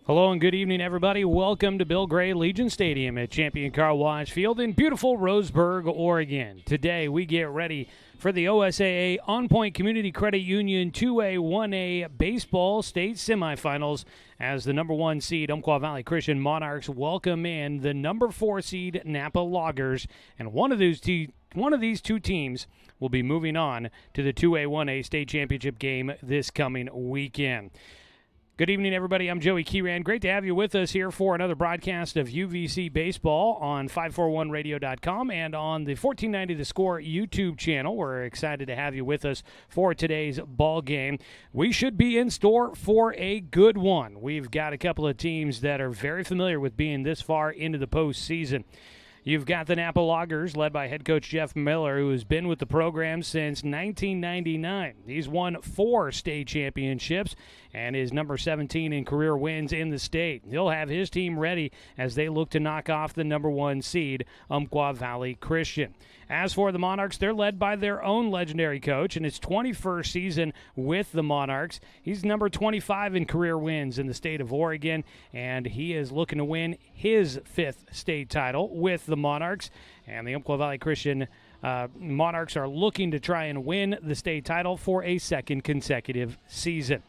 Hello and good evening, everybody. Welcome to Bill Gray Legion Stadium at Champion Car Wash Field in beautiful Roseburg, Oregon. Today, we get ready for the OSAA On Point Community Credit Union 2A, 1A Baseball State Semifinals as the number 1 seed Umpqua Valley Christian Monarchs welcome in the number 4 seed Knappa Loggers, and one of these two teams will be moving on to the 2A, 1A state championship game this coming weekend. Good evening, everybody. I'm Joey Kieran. Great to have you with us here for another broadcast of UVC Baseball on 541radio.com and on the 1490 The Score YouTube channel. We're excited to have you with us for today's ball game. We should be in store for a good one. We've got a couple of teams that are very familiar with being this far into the postseason. You've got the Knappa Loggers, led by head coach Jeff Miller, who has been with the program since 1999. He's won 4 state championships and is number 17 in career wins in the state. He'll have his team ready as they look to knock off the number 1 seed, Umpqua Valley Christian. As for the Monarchs, they're led by their own legendary coach in his 21st season with the Monarchs. He's number 25 in career wins in the state of Oregon, and he is looking to win his 5th state title with the Monarchs. And the Umpqua Valley Christian Monarchs are looking to try and win the state title for a 2nd consecutive season.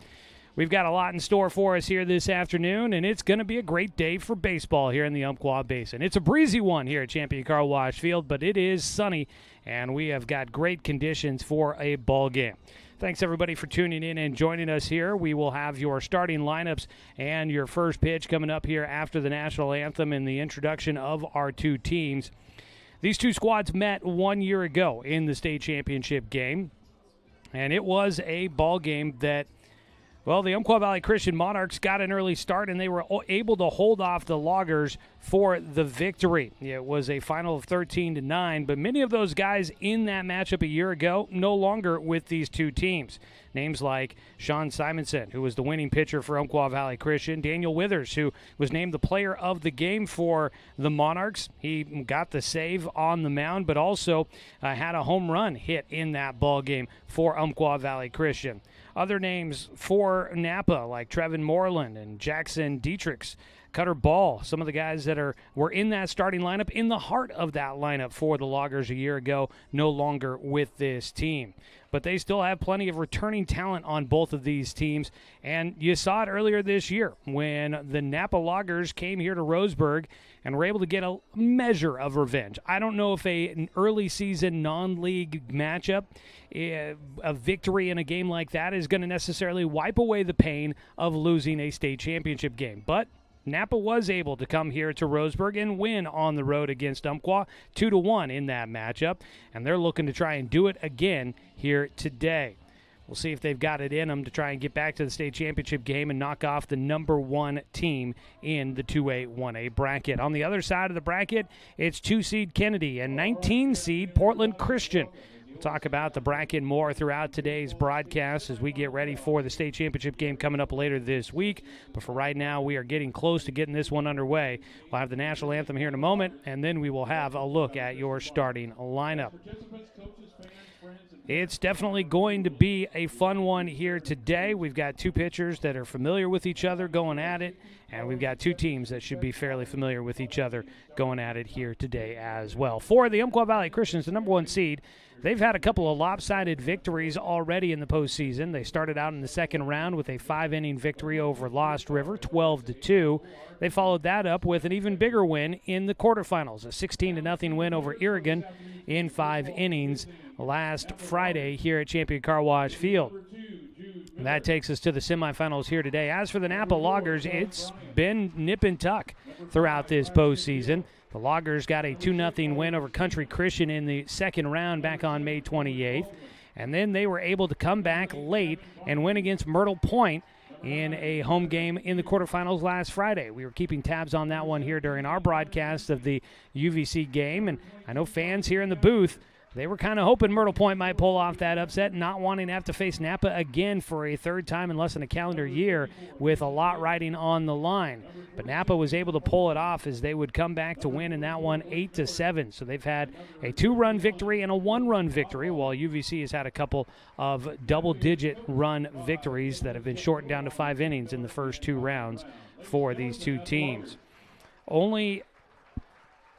We've got a lot in store for us here this afternoon, and it's going to be a great day for baseball here in the Umpqua Basin. It's a breezy one here at Champion Car Wash Field, but it is sunny, and we have got great conditions for a ball game. Thanks, everybody, for tuning in and joining us here. We will have your starting lineups and your first pitch coming up here after the national anthem and the introduction of our two teams. These two squads met 1 year ago in the state championship game, and it was a ball game that, well, the Umpqua Valley Christian Monarchs got an early start, and they were able to hold off the Loggers for the victory. It was a final of 13-9, but many of those guys in that matchup a year ago no longer with these two teams. Names like Sean Simonson, who was the winning pitcher for Umpqua Valley Christian, Daniel Withers, who was named the player of the game for the Monarchs. He got the save on the mound, but also had a home run hit in that ball game for Umpqua Valley Christian. Other names for Knappa, like Trevin Moreland and Jackson Dietrichs, Cutter Ball, some of the guys that were in that starting lineup, in the heart of that lineup for the Loggers a year ago, no longer with this team. But they still have plenty of returning talent on both of these teams, and you saw it earlier this year when the Knappa Loggers came here to Roseburg and were able to get a measure of revenge. I don't know if an early season non-league matchup, a victory in a game like that is going to necessarily wipe away the pain of losing a state championship game, but Knappa was able to come here to Roseburg and win on the road against Umpqua 2-1 in that matchup, and they're looking to try and do it again here today. We'll see if they've got it in them to try and get back to the state championship game and knock off the number 1 team in the 2A, 1A bracket. On the other side of the bracket, it's 2-seed Kennedy and 19-seed Portland Christian. We'll talk about the bracket more throughout today's broadcast as we get ready for the state championship game coming up later this week. But for right now, we are getting close to getting this one underway. We'll have the national anthem here in a moment, and then we will have a look at your starting lineup. It's definitely going to be a fun one here today. We've got two pitchers that are familiar with each other going at it, and we've got two teams that should be fairly familiar with each other going at it here today as well. For the Umpqua Valley Christians, the number 1 seed, they've had a couple of lopsided victories already in the postseason. They started out in the second round with a 5-inning victory over Lost River, 12-2. They followed that up with an even bigger win in the quarterfinals, a 16-0 win over Oregon in 5 innings last Friday here at Champion Car Wash Field. That takes us to the semifinals here today. As for the Knappa Loggers, it's been nip and tuck throughout this postseason. The Loggers got a 2-0 win over Country Christian in the second round back on May 28th. And then they were able to come back late and win against Myrtle Point in a home game in the quarterfinals last Friday. We were keeping tabs on that one here during our broadcast of the UVC game. And I know fans here in the booth, they were kind of hoping Myrtle Point might pull off that upset, not wanting to have to face Knappa again for a third time in less than a calendar year with a lot riding on the line. But Knappa was able to pull it off as they would come back to win in that one 8-7. So they've had a 2-run victory and a 1-run victory, while UVC has had a couple of double-digit run victories that have been shortened down to 5 innings in the first 2 rounds for these two teams. Only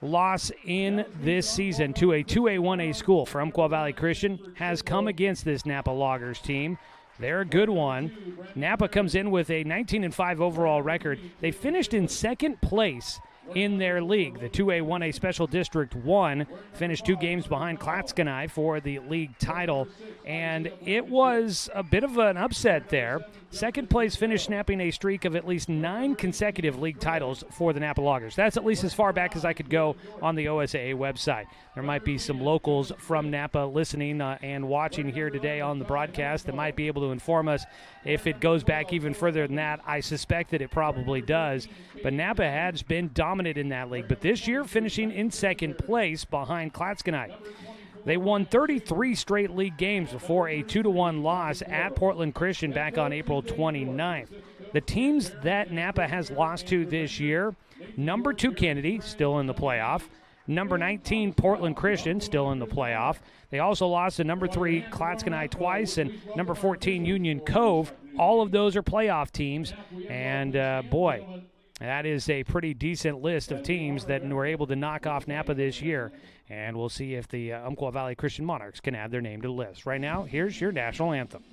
loss in this season to a 2A, 1A school for Umpqua Valley Christian has come against this Knappa Loggers team. They're a good one. Knappa comes in with a 19-5 overall record. They finished in second place in their league. The 2A, 1A Special District 1 finished 2 games behind Clatskanie for the league title, and it was a bit of an upset there. Second place finished snapping a streak of at least 9 consecutive league titles for the Knappa Loggers. That's at least as far back as I could go on the OSAA website. There might be some locals from Knappa listening and watching here today on the broadcast that might be able to inform us if it goes back even further than that. I suspect that it probably does. But Knappa has been dominant in that league, but this year finishing in second place behind Clatskanie. They won 33 straight league games before a 2-1 loss at Portland Christian back on April 29th. The teams that Knappa has lost to this year: number 2 Kennedy, still in the playoff; number 19 Portland Christian, still in the playoff. They also lost to number 3 Clatskanie twice and number 14 Union Cove. All of those are playoff teams, and boy, that is a pretty decent list of teams that were able to knock off Knappa this year. And we'll see if the Umpqua Valley Christian Monarchs can add their name to the list. Right now, here's your national anthem.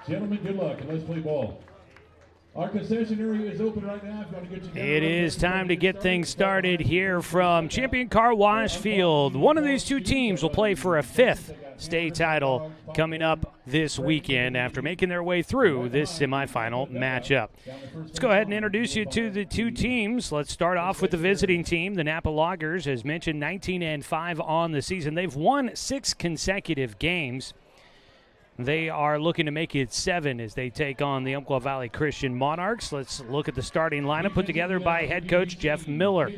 Gentlemen, good luck, and let's play ball. Our concession area is open right now. If you want to get it is time to get things started here from Champion Car Wash Field. One of these two teams will play for a 5th state title coming up this weekend after making their way through this semifinal matchup. Let's go ahead and introduce you to the two teams. Let's start off with the visiting team, the Knappa Loggers. As mentioned, 19-5 on the season. They've won 6 consecutive games. They are looking to make it 7 as they take on the Umpqua Valley Christian Monarchs. Let's look at the starting lineup put together by head coach Jeff Miller.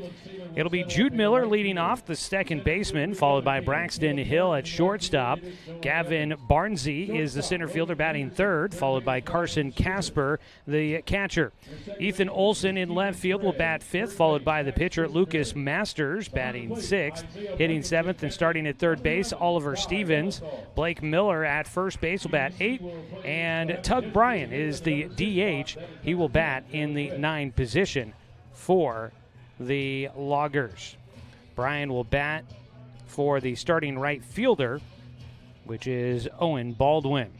It'll be Jude Miller leading off, the second baseman, followed by Braxton Hill at shortstop. Gavin Barnsey is the center fielder batting third, followed by Carson Casper, the catcher. Ethan Olson in left field will bat 5th, followed by the pitcher Lucas Masters batting 6th. Hitting 7th and starting at third base, Oliver Stevens. Blake Miller at first base will bat 8, and Tug Bryan is the DH. He will bat in the 9 position for the Loggers. Bryan will bat for the starting right fielder, which is Owen Baldwin.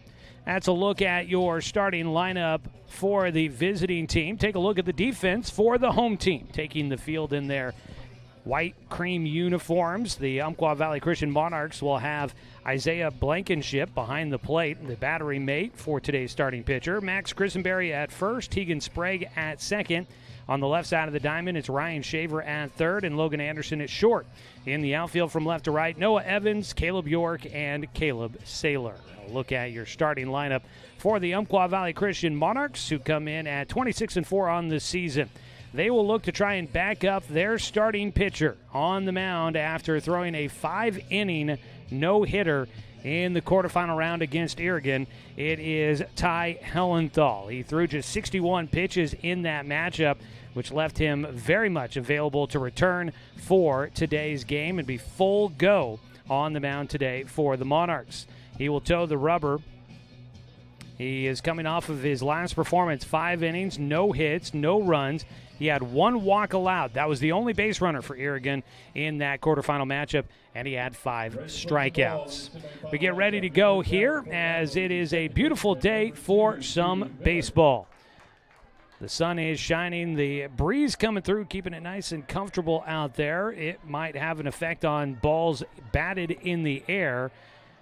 That's a look at your starting lineup for the visiting team. Take a look at the defense for the home team, taking the field in their white cream uniforms. The Umpqua Valley Christian Monarchs will have Isaiah Blankenship behind the plate, the battery mate for today's starting pitcher. Max Christenberry at first, Tegan Sprague at second. On the left side of the diamond, it's Ryan Shaver at third and Logan Anderson at short. In the outfield from left to right, Noah Evans, Caleb York, and Caleb Saylor. A look at your starting lineup for the Umpqua Valley Christian Monarchs, who come in at 26-4 on the season. they will look to try and back up their starting pitcher on the mound after throwing a 5-inning no-hitter in the quarterfinal round against Oregon. It is Ty Hellenthal. He threw just 61 pitches in that matchup, which left him very much available to return for today's game and be full go on the mound today for the Monarchs. He will toe the rubber. He is coming off of his last performance, 5 innings, no hits, no runs. He had 1 walk allowed. That was the only base runner for Oregon in that quarterfinal matchup, and he had 5 strikeouts. We get ready to go here as it is a beautiful day for some baseball. The sun is shining, the breeze coming through, keeping it nice and comfortable out there. It might have an effect on balls batted in the air.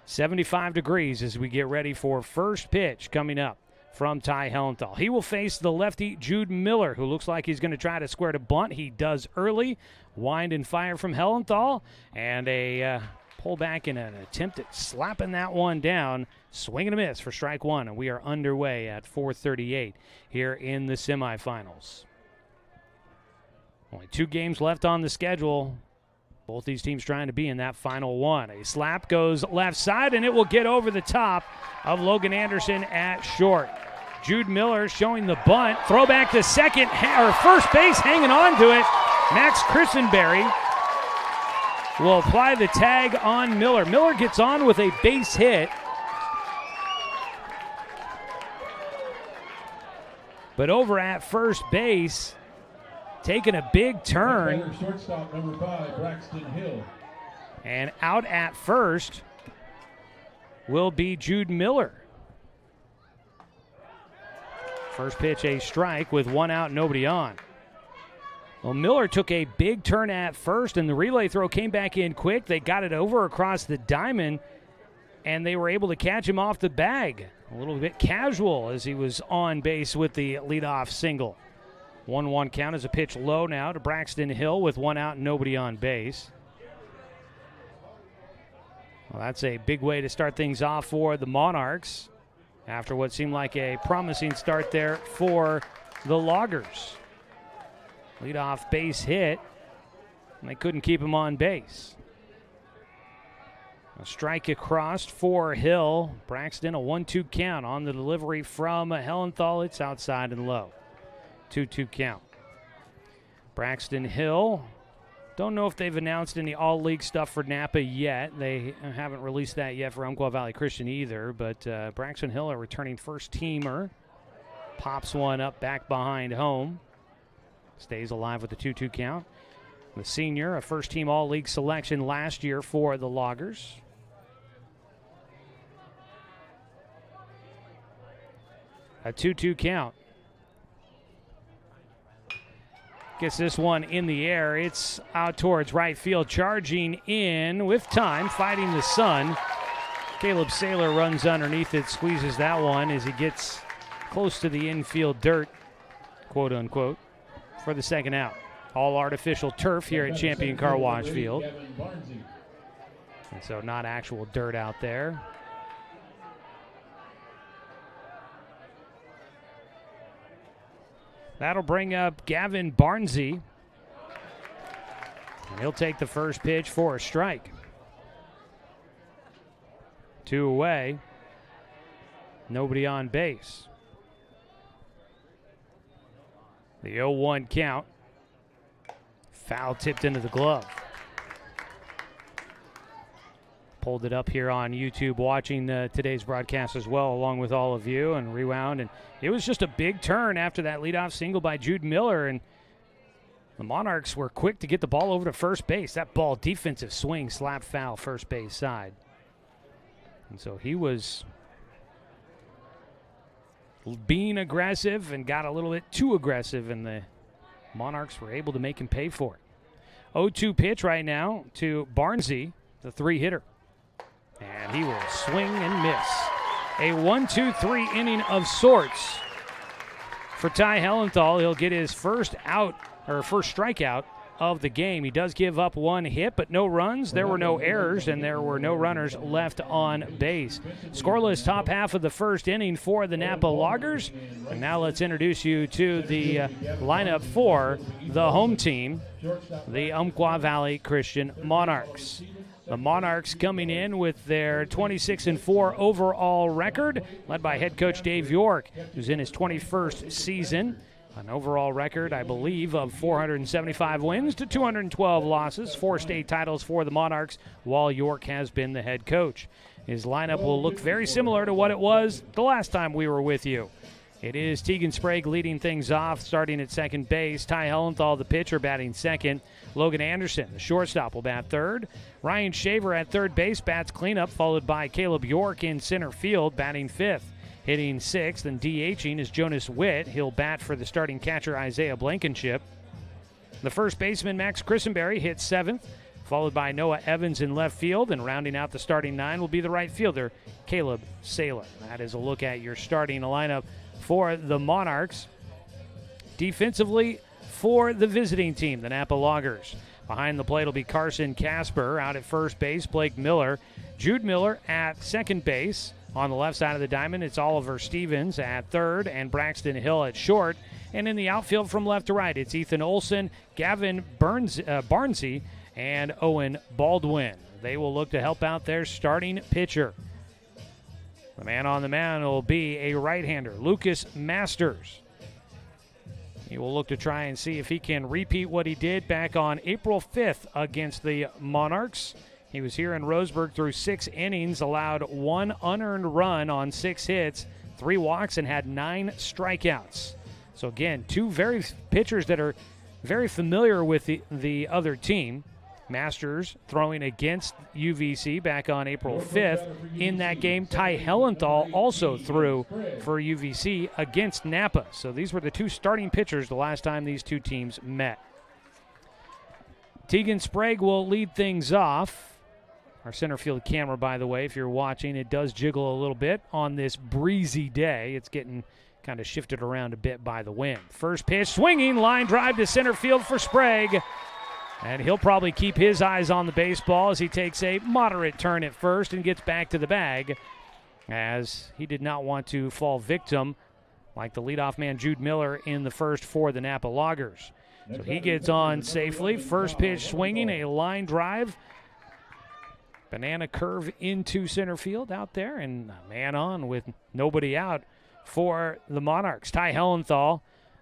75 degrees as we get ready for first pitch coming up from Ty Hellenthal. He will face the lefty Jude Miller, who looks like he's going to try to square to bunt. He does early. Wind and fire from Hellenthal, and a pull back in an attempt at slapping that one down. Swing and a miss for strike 1, and we are underway at 4:38 here in the semifinals. Only 2 games left on the schedule. Both these teams trying to be in that final one. A slap goes left side, and it will get over the top of Logan Anderson at short. Jude Miller showing the bunt. Throwback to second, or first base, hanging on to it. Max Christenberry will apply the tag on Miller. Miller gets on with a base hit. But over at first base, taking a big turn. Shortstop number 5, Braxton Hill. And out at first will be Jude Miller. First pitch, a strike with 1 out, nobody on. Well, Miller took a big turn at first, and the relay throw came back in quick. They got it over across the diamond, and they were able to catch him off the bag. A little bit casual as he was on base with the leadoff single. 1-1 count as a pitch low now to Braxton Hill with 1 out and nobody on base. Well, that's a big way to start things off for the Monarchs after what seemed like a promising start there for the Loggers. Leadoff base hit, and they couldn't keep him on base. A strike across for Hill. Braxton, a 1-2 count on the delivery from Hellenthal. It's outside and low. 2-2 count. Braxton Hill. Don't know if they've announced any all-league stuff for Knappa yet. They haven't released that yet for Umpqua Valley Christian either. But Braxton Hill, a returning first-teamer, pops one up back behind home. Stays alive with the 2-2 count. The senior, a first-team all-league selection last year for the Loggers. A 2-2 count. Gets this one in the air. It's out towards right field. Charging in with time, fighting the sun. Caleb Saylor runs underneath it, squeezes that one as he gets close to the infield dirt, quote unquote, for the second out. All artificial turf here at Champion Car Wash Field. And so not actual dirt out there. That'll bring up Gavin Barnsey. And he'll take the first pitch for a strike. 2 away. Nobody on base. The 0-1 count. Foul tipped into the glove. Pulled it up here on YouTube, watching today's broadcast as well, along with all of you, and rewound. And it was just a big turn after that leadoff single by Jude Miller, and the Monarchs were quick to get the ball over to first base. That ball, defensive swing, slap foul, first base side. And so he was being aggressive and got a little bit too aggressive, and the Monarchs were able to make him pay for it. 0-2 pitch right now to Barnsey, the 3-hitter. And he will swing and miss. A 1-2-3 inning of sorts for Ty Hellenthal. He'll get his first out, or first strikeout of the game. He does give up one hit, but no runs. There were no errors, and there were no runners left on base. Scoreless top half of the first inning for the Knappa Loggers. And now let's introduce you to the lineup for the home team, the Umpqua Valley Christian Monarchs. The Monarchs coming in with their 26-4 overall record, led by head coach Dave York, who's in his 21st season. An overall record, I believe, of 475 wins to 212 losses, 4 state titles for the Monarchs, while York has been the head coach. His lineup will look very similar to what it was the last time we were with you. It is Tegan Sprague leading things off, starting at second base. Ty Hellenthal, the pitcher, batting second. Logan Anderson, the shortstop, will bat third. Ryan Shaver at third base, bats cleanup, followed by Caleb York in center field, batting fifth. Hitting sixth and DHing is Jonas Witt. He'll bat for the starting catcher Isaiah Blankenship. The first baseman Max Christenberry hits seventh, followed by Noah Evans in left field, and rounding out the starting nine will be the right fielder Caleb Saylor. That is a look at your starting lineup for the Monarchs. Defensively for the visiting team, the Knappa Loggers. Behind the plate will be Carson Casper. Out at first base, Blake Miller. Jude Miller at second base. On the left side of the diamond, it's Oliver Stevens at third and Braxton Hill at short. And in the outfield from left to right, it's Ethan Olson, Gavin Barnsey, and Owen Baldwin. They will look to help out their starting pitcher. The man on the mound will be a right-hander, Lucas Masters. He will look to try and see if he can repeat what he did back on April 5th against the Monarchs. He was here in Roseburg through 6 innings, allowed 1 unearned run on 6 hits, 3 walks, and had 9 strikeouts. So again, 2 very pitchers that are very familiar with the other team. Masters throwing against UVC back on April 5th. In that game, Ty Hellenthal also threw for UVC against Knappa. So these were the 2 starting pitchers the last time these 2 teams met. Tegan Sprague will lead things off. Our center field camera, by the way, if you're watching, it does jiggle a little bit on this breezy day. It's getting kind of shifted around a bit by the wind. First pitch, swinging, line drive to center field for Sprague. And he'll probably keep his eyes on the baseball as he takes a moderate turn at first and gets back to the bag, as he did not want to fall victim like the leadoff man Jude Miller in the first for the Knappa Loggers. So he gets on safely. First pitch swinging, a line drive. Banana curve into center field out there, and a man on with nobody out for the Monarchs. Ty Hellenthal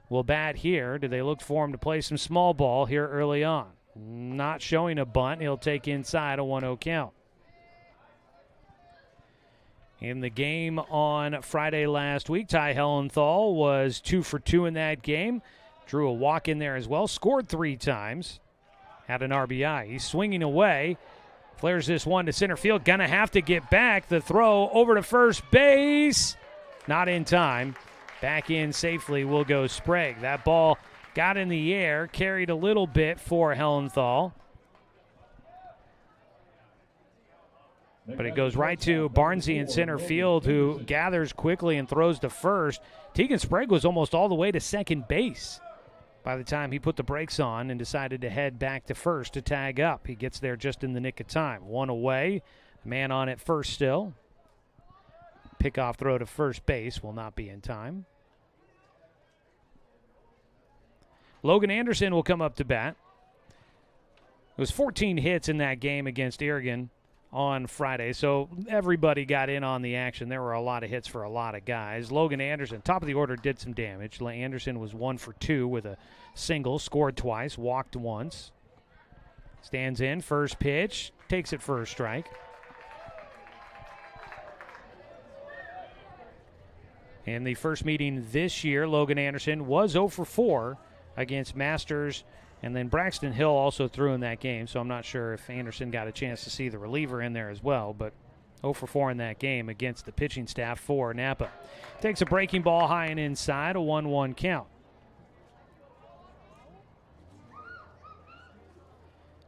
will bat here. Do they look for him to play some small ball here early on? Not showing a bunt. He'll take inside a 1-0 count. In the game on Friday last week, Ty Hellenthal was 2 for 2 in that game. Drew a walk in there as well. Scored 3 times. Had an RBI. He's swinging away. Flares this one to center field. Gonna have to get back. The throw over to first base. Not in time. Back in safely will go Sprague. That ball got in the air, carried a little bit for Hellenthal. But it goes right to Barnsey in center field, who gathers quickly and throws to first. Tegan Sprague was almost all the way to second base by the time he put the brakes on and decided to head back to first to tag up. He gets there just in the nick of time. 1 away. Man on at first still. Pickoff throw to first base will not be in time. Logan Anderson will come up to bat. It was 14 hits in that game against Irrigan on Friday, so everybody got in on the action. There were a lot of hits for a lot of guys. Logan Anderson, top of the order, did some damage. Anderson was 1 for 2 with a single, scored twice, walked once. Stands in, first pitch, takes it for a strike. In the first meeting this year, Logan Anderson was 0 for 4 against Masters, and then Braxton Hill also threw in that game, so I'm not sure if Anderson got a chance to see the reliever in there as well, but 0 for 4 in that game against the pitching staff for Knappa. Takes a breaking ball high and inside, a 1-1 count.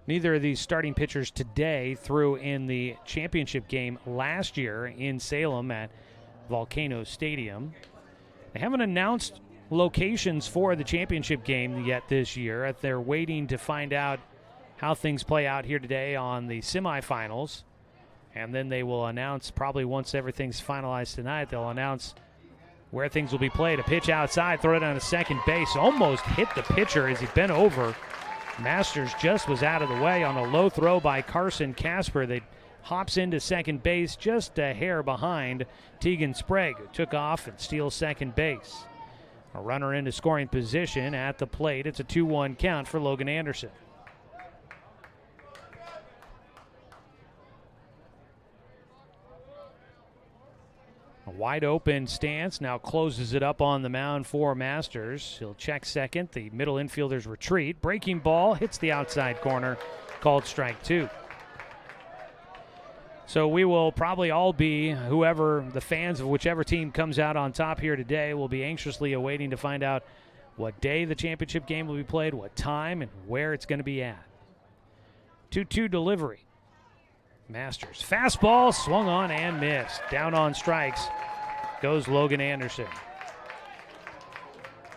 Neither of these starting pitchers today threw in the championship game last year in Salem at Volcano Stadium. They haven't announced locations for the championship game yet this year. They're waiting to find out how things play out here today on the semifinals. And then they will announce, probably once everything's finalized tonight, they'll announce where things will be played. A pitch outside, throw it on a second base. Almost hit the pitcher as he bent over. Masters just was out of the way on a low throw by Carson Casper that hops into second base just a hair behind Tegan Sprague, who took off and steals second base. A runner into scoring position at the plate. It's a 2-1 count for Logan Anderson. A wide open stance, now closes it up on the mound for Masters. He'll check second. The middle infielder's retreat. Breaking ball hits the outside corner, called strike 2. So we will probably all be, whoever, the fans of whichever team comes out on top here today, will be anxiously awaiting to find out what day the championship game will be played, what time, and where it's going to be at. 2-2 delivery. Masters. Fastball swung on and missed. Down on strikes goes Logan Anderson.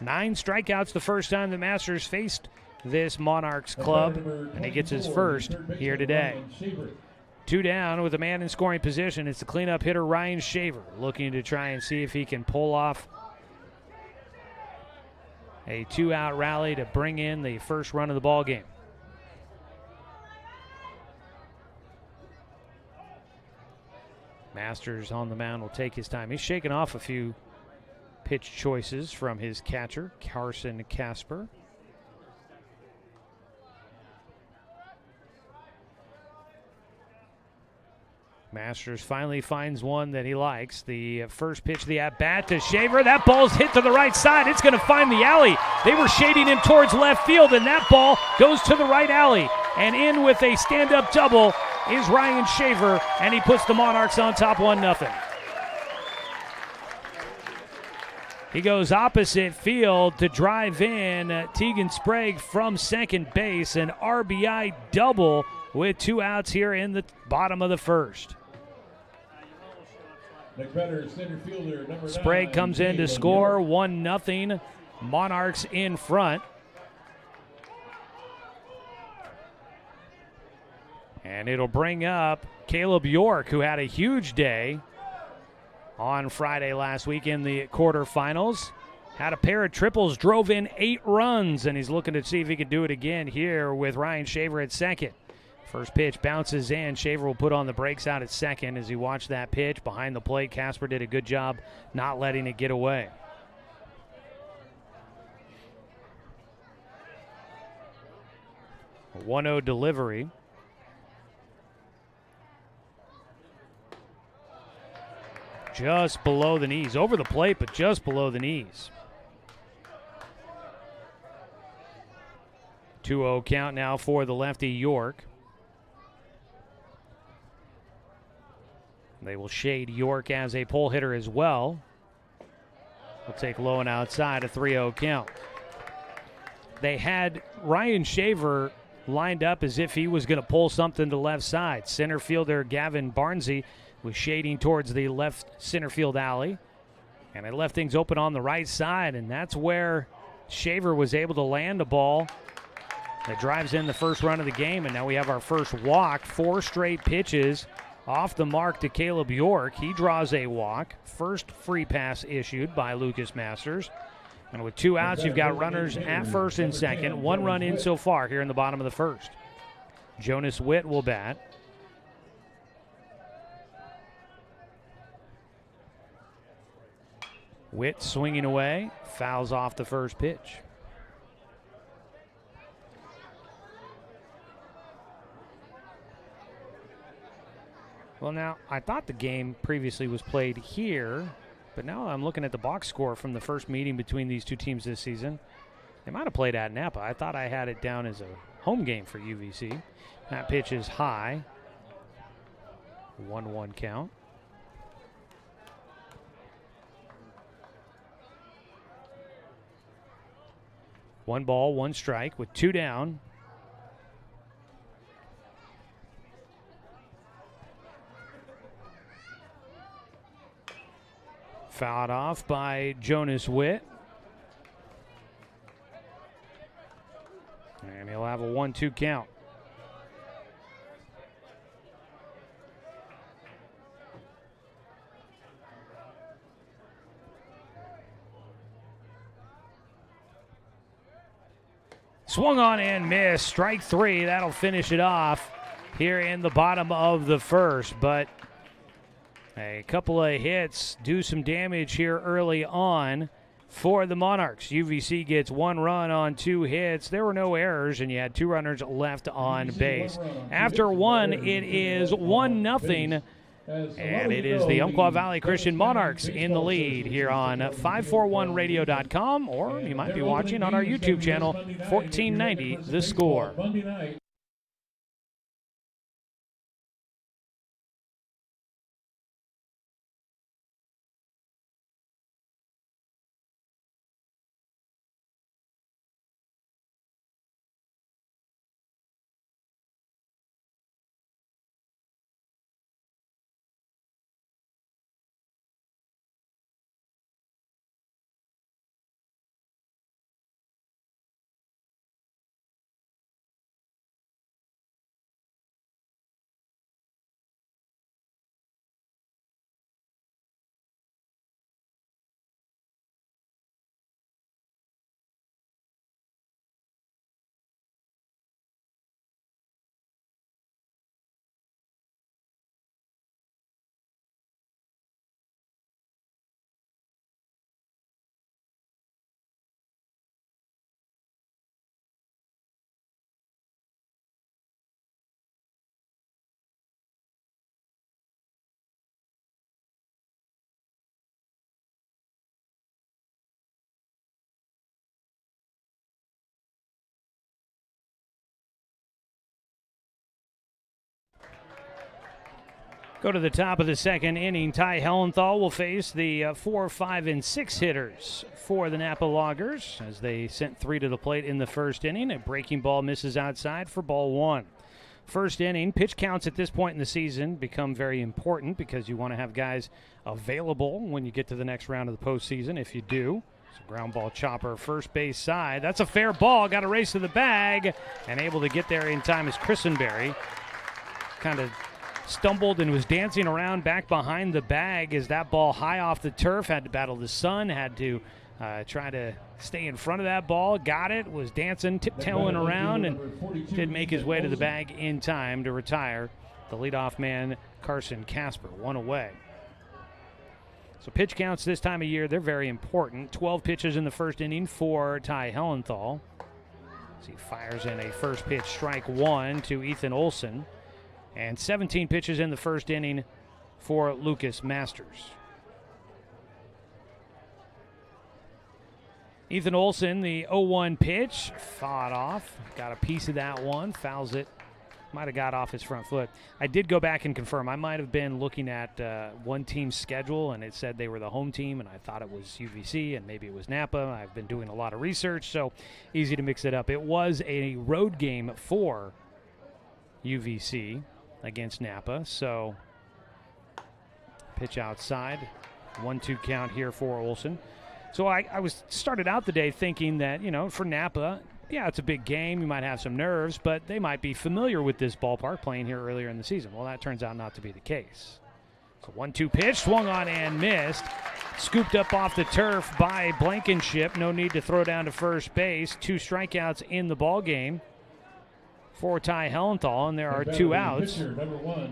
9 strikeouts the first time the Masters faced this Monarchs club, and he gets his first here today. 2 down with a man in scoring position. It's the cleanup hitter Ryan Shaver, looking to try and see if he can pull off a 2-out rally to bring in the first run of the ball game. Masters on the mound will take his time. He's shaking off a few pitch choices from his catcher, Carson Casper. Masters finally finds one that he likes. The first pitch of the at-bat to Shaver. That ball's hit to the right side. It's going to find the alley. They were shading him towards left field, and that ball goes to the right alley. And in with a stand-up double is Ryan Shaver, and he puts the Monarchs on top 1-0. He goes opposite field to drive in Tegan Sprague from second base, an RBI double with 2 outs here in the bottom of the first. Sprague comes in to score 1-0. Monarchs in front. And it'll bring up Caleb York, who had a huge day on Friday last week in the quarterfinals. Had a pair of triples, drove in 8 runs, and he's looking to see if he can do it again here with Ryan Shaver at second. First pitch bounces in. Shaver will put on the brakes out at second as he watched that pitch behind the plate. Casper did a good job not letting it get away. A 1-0 delivery. Just below the knees. Over the plate, but just below the knees. 2-0 count now for the lefty York. They will shade York as a pole hitter as well. We'll take low and outside, a 3-0 count. They had Ryan Shaver lined up as if he was going to pull something to left side. Center fielder Gavin Barnsey was shading towards the left center field alley. And they left things open on the right side, and that's where Shaver was able to land a ball that drives in the first run of the game. And now we have our first walk. 4 straight pitches off the mark to Caleb York. He draws a walk. First free pass issued by Lucas Masters. And with 2 outs, you've got runners at first and second. 1 run in so far here in the bottom of the first. Jonas Witt will bat. Witt swinging away, fouls off the first pitch. Well, now, I thought the game previously was played here, but now I'm looking at the box score from the first meeting between these two teams this season. They might have played at Knappa. I thought I had it down as a home game for UVC. That pitch is high. 1-1 count. One ball, 1 strike with 2 down. Fouled off by Jonas Witt. And he'll have a 1-2 count. Swung on and missed. Strike 3. That'll finish it off here in the bottom of the first. But a couple of hits do some damage here early on for the Monarchs. UVC gets 1 run on 2 hits. There were no errors, and you had 2 runners left on base. After 1, it is 1-0. And it is the Umpqua Valley Christian Monarchs in the lead here on 541radio.com, or you might be watching on our YouTube channel, 1490 The Score. Go to the top of the second inning. Ty Hellenthal will face the 4, 5, and 6 hitters for the Knappa Loggers as they sent 3 to the plate in the first inning. A breaking ball misses outside for ball 1. First inning, pitch counts at this point in the season become very important because you want to have guys available when you get to the next round of the postseason. If you do, it's a ground ball chopper, first base side. That's a fair ball. Got a race to the bag and able to get there in time is Christenberry. Kind of stumbled and was dancing around back behind the bag as that ball high off the turf, had to battle the sun, had to try to stay in front of that ball, got it, was dancing, tiptoeing around, and did make his way to the bag in time to retire the leadoff man, Carson Casper, 1 away. So pitch counts this time of year, they're very important. 12 pitches in the first inning for Ty Hellenthal. As he fires in a first pitch, strike 1 to Ethan Olson. And 17 pitches in the first inning for Lucas Masters. Ethan Olson, the 0-1 pitch, fought off. Got a piece of that one, fouls it. Might have got off his front foot. I did go back and confirm. I might have been looking at one team's schedule, and it said they were the home team, and I thought it was UVC, and maybe it was Knappa. I've been doing a lot of research, so easy to mix it up. It was a road game for UVC against Knappa, so pitch outside, 1-2 count here for Olson. So I started out the day thinking that, you know, for Knappa, yeah, it's a big game, you might have some nerves, but they might be familiar with this ballpark playing here earlier in the season. Well, that turns out not to be the case. So 1-2 pitch, swung on and missed, scooped up off the turf by Blankenship. No need to throw down to first base. 2 strikeouts in the ball game for Ty Hellenthal, and there are 2 outs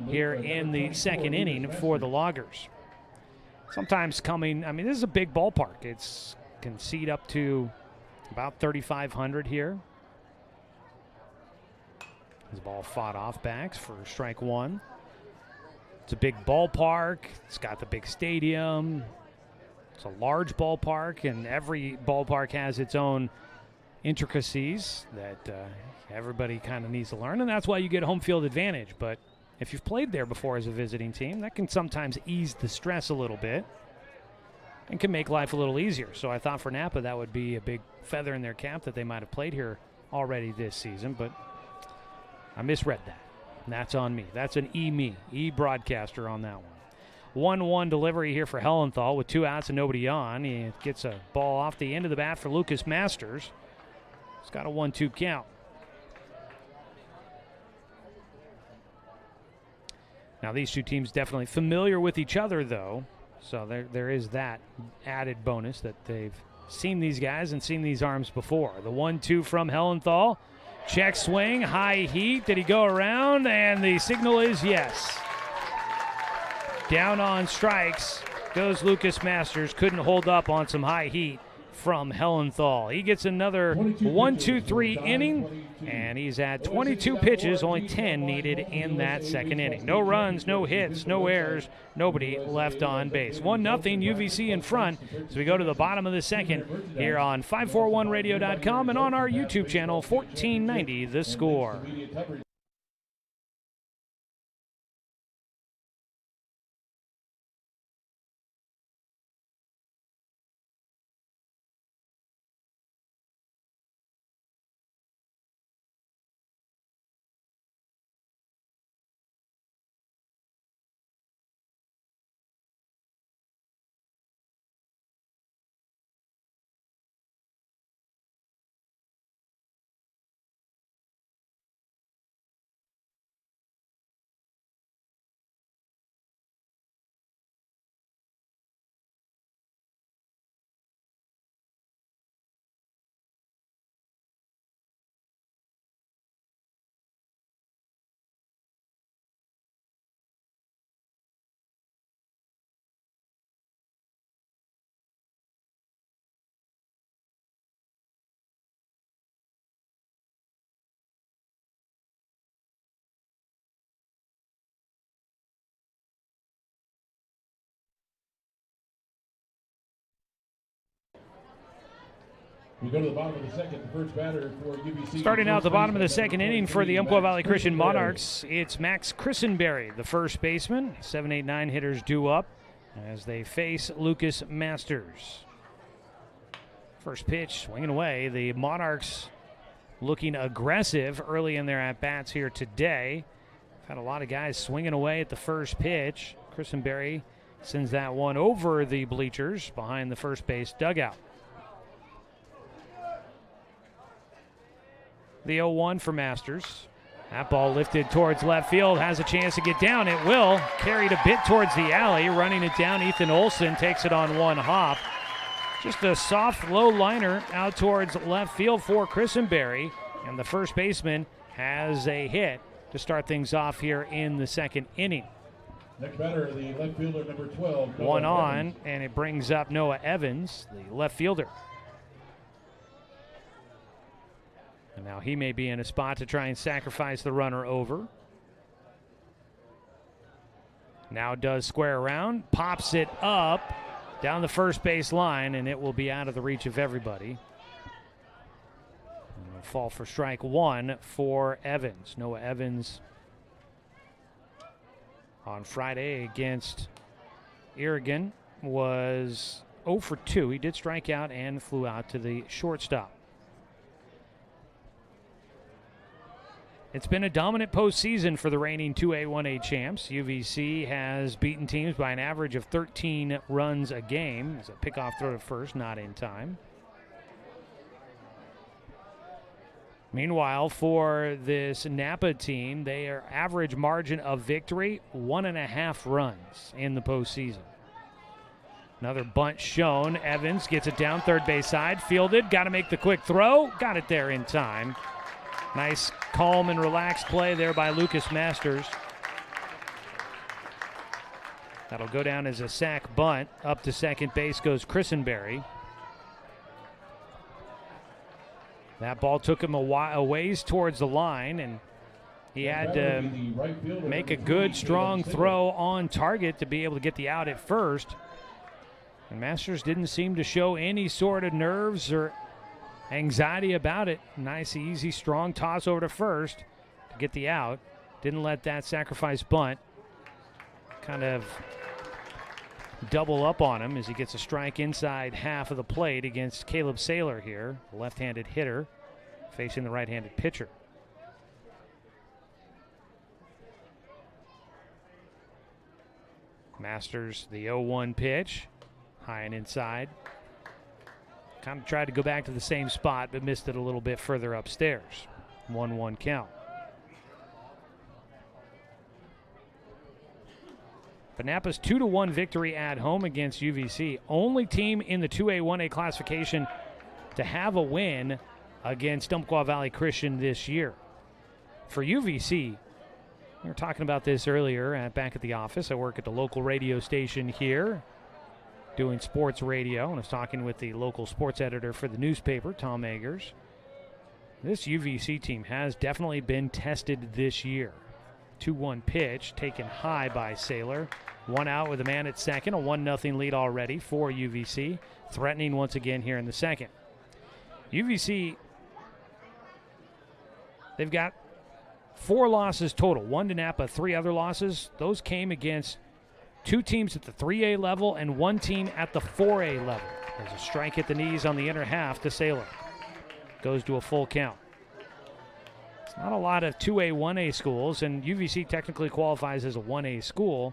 here in the second inning for the Loggers. Sometimes coming, I mean, this is a big ballpark. It's can seat up to about 3,500 here. His ball fought off backs for strike 1. It's a big ballpark. It's got the big stadium. It's a large ballpark, and every ballpark has its own intricacies that everybody kind of needs to learn, and that's why you get home field advantage. But if you've played there before as a visiting team, that can sometimes ease the stress a little bit and can make life a little easier. So I thought for Knappa that would be a big feather in their cap that they might have played here already this season, but I misread that. And that's on me. That's an E-broadcaster on that one. 1-1 delivery here for Hellenthal with 2 outs and nobody on. He gets a ball off the end of the bat for Lucas Masters. He's got a 1-2 count. Now, these two teams definitely familiar with each other, though, so there is that added bonus that they've seen these guys and seen these arms before. The 1-2 from Hellenthal. Check swing, high heat. Did he go around? And the signal is yes. Down on strikes goes Lucas Masters. Couldn't hold up on some high heat from Hellenthal. He gets another 1-2-3 inning, and he's at 22 pitches, only 10 needed in that second inning. No runs, no hits, no errors, nobody left on base. 1-0 UVC in front as we go to the bottom of the second here on 541radio.com and on our YouTube channel, 1490 The Score. We go to the bottom of the second. The first batter for UBC. Starting out the bottom of the second inning for the Umpqua Valley Christian Monarchs, it's Max Christenberry, the first baseman. 7, 8, 9 hitters due up as they face Lucas Masters. First pitch, swinging away. The Monarchs looking aggressive early in their at-bats here today. Had a lot of guys swinging away at the first pitch. Christenberry sends that one over the bleachers behind the first base dugout. The 0-1 for Masters. That ball lifted towards left field, has a chance to get down. It will. Carried a bit towards the alley, running it down. Ethan Olson takes it on one hop. Just a soft, low liner out towards left field for Christenberry. And the first baseman has a hit to start things off here in the second inning. Next batter, the left fielder, number 12. One on, and it brings up Noah Evans, the left fielder. And now he may be in a spot to try and sacrifice the runner over. Now does square around, pops it up down the first base line, and it will be out of the reach of everybody. And it'll fall for strike one for Evans. Noah Evans on Friday against Irrigan was 0 for 2. He did strike out and flew out to the shortstop. It's been a dominant postseason for the reigning 2A, 1A champs. UVC has beaten teams by an average of 13 runs a game. It's a pickoff throw to first, not in time. Meanwhile, for this Knappa team, their average margin of victory, 1.5 runs in the postseason. Another bunt shown. Evans gets it down third base side, fielded, got to make the quick throw, got it there in time. Nice, calm, and relaxed play there by Lucas Masters. That'll go down as a sac bunt. Up to second base goes Christenberry. That ball took him a ways towards the line, and he had to make a good, strong throw on target to be able to get the out at first. And Masters didn't seem to show any sort of nerves or anxiety about it. Nice, easy, strong toss over to first to get the out. Didn't let that sacrifice bunt kind of double up on him as he gets a strike inside half of the plate against Caleb Saylor here, the left-handed hitter facing the right-handed pitcher. Masters, the 0-1 pitch, high and inside. Kind of tried to go back to the same spot, but missed it a little bit further upstairs. 1-1 count. But Knappa's 2-1 victory at home against UVC. Only team in the 2A, 1A classification to have a win against Umpqua Valley Christian this year. For UVC, we were talking about this earlier back at the office. I work at the local radio station here doing sports radio, and I was talking with the local sports editor for the newspaper, Tom Eggers. This UVC team has definitely been tested this year. 2-1 pitch taken high by Saylor. One out with a man at second, a 1-0 lead already for UVC, threatening once again here in the second. UVC, they've got 4 losses total, 1 to Knappa, 3 other losses. Those came against 2 teams at the 3A level and 1 team at the 4A level. There's a strike at the knees on the inner half to Saylor. Goes to a full count. It's not a lot of 2A, 1A schools, and UVC technically qualifies as a 1A school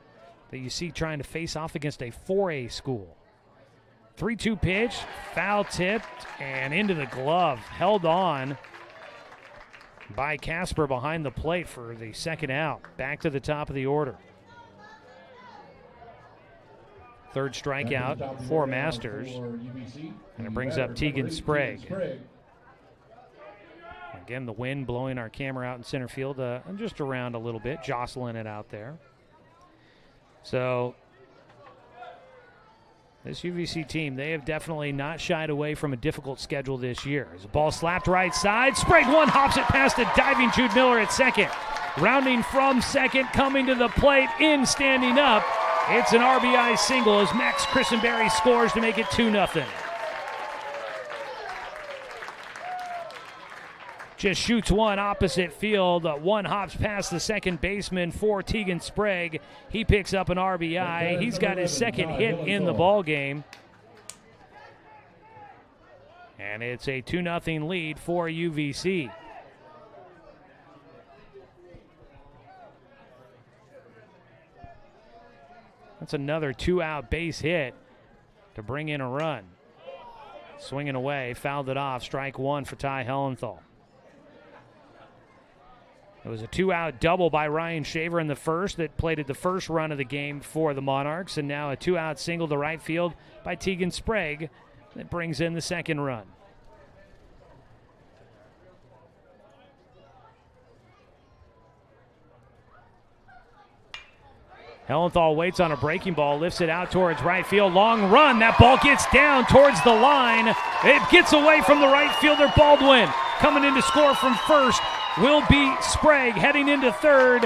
that you see trying to face off against a 4A school. 3-2 pitch, foul tipped, and into the glove. Held on by Casper behind the plate for the second out. Back to the top of the order. Third strikeout for Masters. And it brings up Tegan Sprague. Again, the wind blowing our camera out in center field just around a little bit, jostling it out there. So this UVC team, they have definitely not shied away from a difficult schedule this year. As the ball slapped right side, Sprague one hops it past a diving Jude Miller at second. Rounding from second, coming to the plate, standing up. It's an RBI single as Max Christenberry scores to make it 2-0. Just shoots one opposite field. One hops past the second baseman for Tegan Sprague. He picks up an RBI. He's got his second hit in the ball game. And it's a 2-0 lead for UVC. That's another 2-out base hit to bring in a run. Swinging away, fouled it off. Strike one for Ty Hellenthal. It was a 2-out double by Ryan Shaver in the first that plated the first run of the game for the Monarchs, and now a 2-out single to right field by Tegan Sprague that brings in the second run. Hellenthal waits on a breaking ball, lifts it out towards right field. Long run. That ball gets down towards the line. It gets away from the right fielder, Baldwin. Coming in to score from first will be Sprague. Heading into third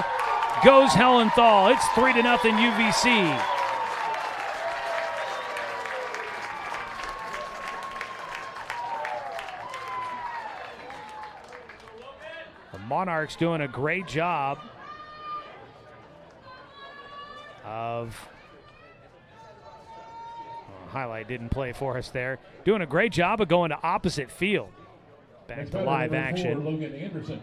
goes Hellenthal. It's 3-0 UVC. The Monarchs doing a great job of highlight didn't play for us there. Doing a great job of going to opposite field. Back to live action.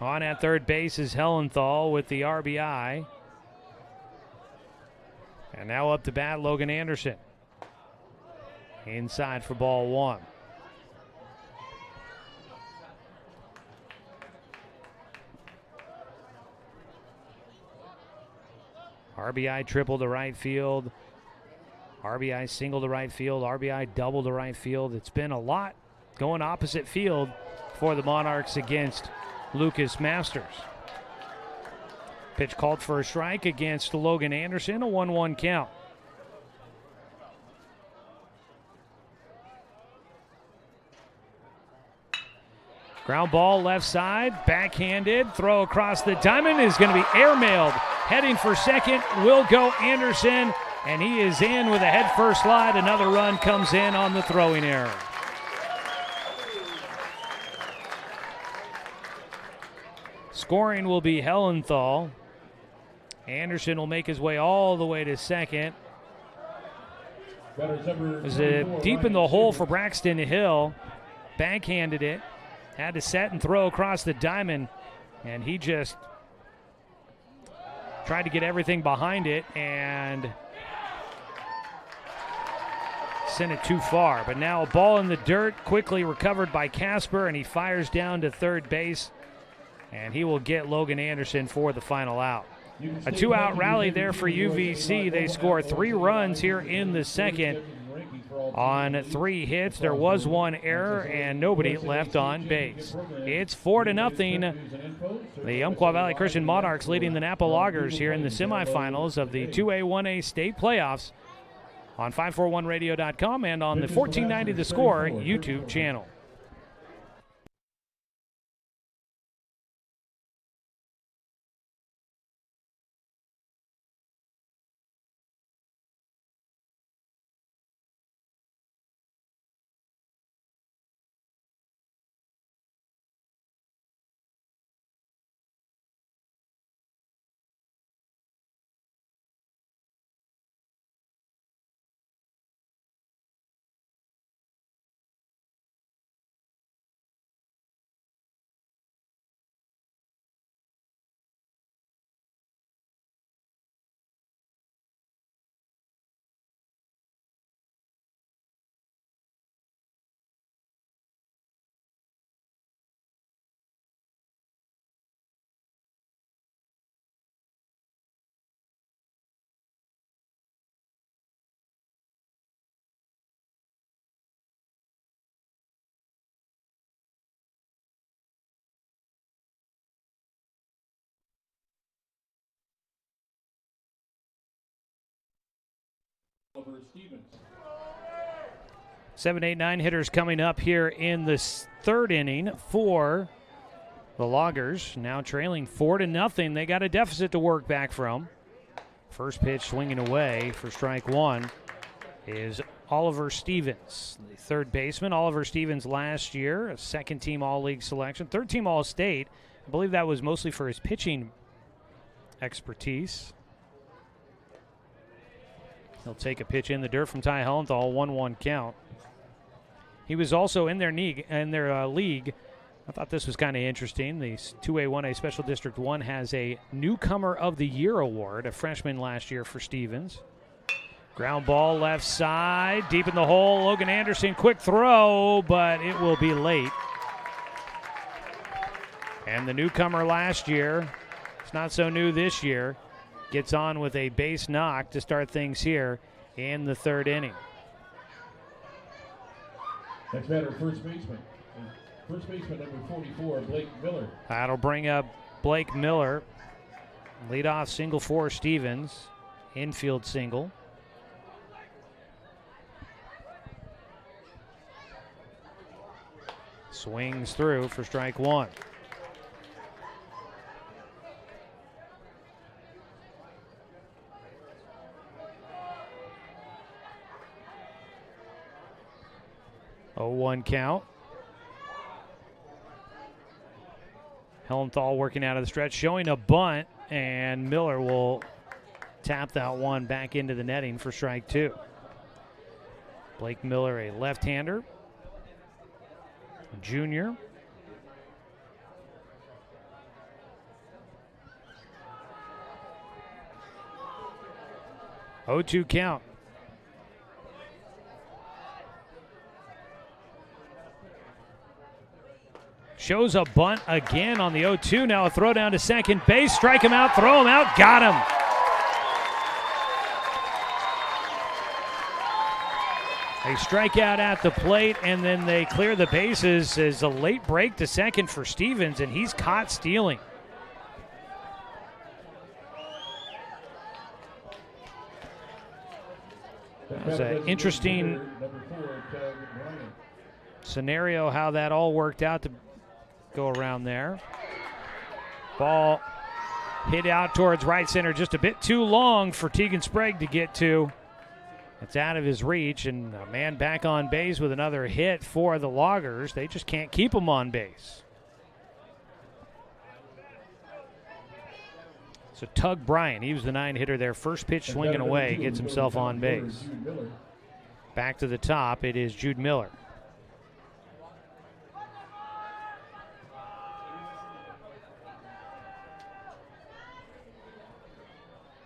On at third base is Hellenthal with the RBI. And now up to bat, Logan Anderson. Inside for ball one. RBI triple to right field. RBI single to right field. RBI double to right field. It's been a lot going opposite field for the Monarchs against Lucas Masters. Pitch called for a strike against Logan Anderson, a 1-1 count. Ground ball left side, backhanded, throw across the diamond is going to be airmailed. Heading for second will go Anderson, and he is in with a head-first slide. Another run comes in on the throwing error. Scoring will be Hellenthal. Anderson will make his way all the way to second. It was deep in the hole for Braxton Hill. Backhanded it. Had to set and throw across the diamond, and he just tried to get everything behind it and sent it too far. But now a ball in the dirt, quickly recovered by Casper, and he fires down to third base, and he will get Logan Anderson for the final out. A two-out rally there for UVC. They score 3 runs here in the second on 3 hits. There was 1 error and nobody left on base. It's 4-0. The Umpqua Valley Christian Monarchs leading the Knappa Loggers here in the semifinals of the 2A 1A state playoffs on 541radio.com and on the 1490 The Score YouTube channel. Stevens. 7, 8, 9 hitters coming up here in the third inning for the Loggers. Now trailing 4-0. They got a deficit to work back from. First pitch swinging away for strike 1 is Oliver Stevens, the third baseman. Oliver Stevens last year, a second-team All-League selection, third-team All-State. I believe that was mostly for his pitching expertise. He'll take a pitch in the dirt from Ty Hellenthal, 1-1 count. He was also in their league. I thought this was kind of interesting. The 2A 1A Special District 1 has a Newcomer of the Year award, a freshman last year for Stevens. Ground ball left side, deep in the hole. Logan Anderson, quick throw, but it will be late. And the newcomer last year, it's not so new this year, gets on with a base knock to start things here in the third inning. Next batter, first baseman. First baseman, number 44, Blake Miller. That'll bring up Blake Miller. Leadoff single for Stevens. Infield single. Swings through for strike 1. Oh, 1 count. Hellenthal working out of the stretch, showing a bunt, and Miller will tap that one back into the netting for strike 2. Blake Miller, a left-hander, junior. Oh, 2 count. Shows a bunt again on the 0-2. Now a throw down to second base. Strike him out, throw him out, got him. They strike out at the plate, and then they clear the bases as a late break to second for Stevens, and he's caught stealing. That was an interesting scenario how that all worked out to go around there. Ball hit out towards right center, just a bit too long for Tegan Sprague to get to. It's out of his reach, and a man back on base with another hit for the Loggers. They just can't keep him on base. So Tug Bryant, he was the 9-hitter there. First pitch swinging away, gets himself on base. Back to the top, it is Jude Miller.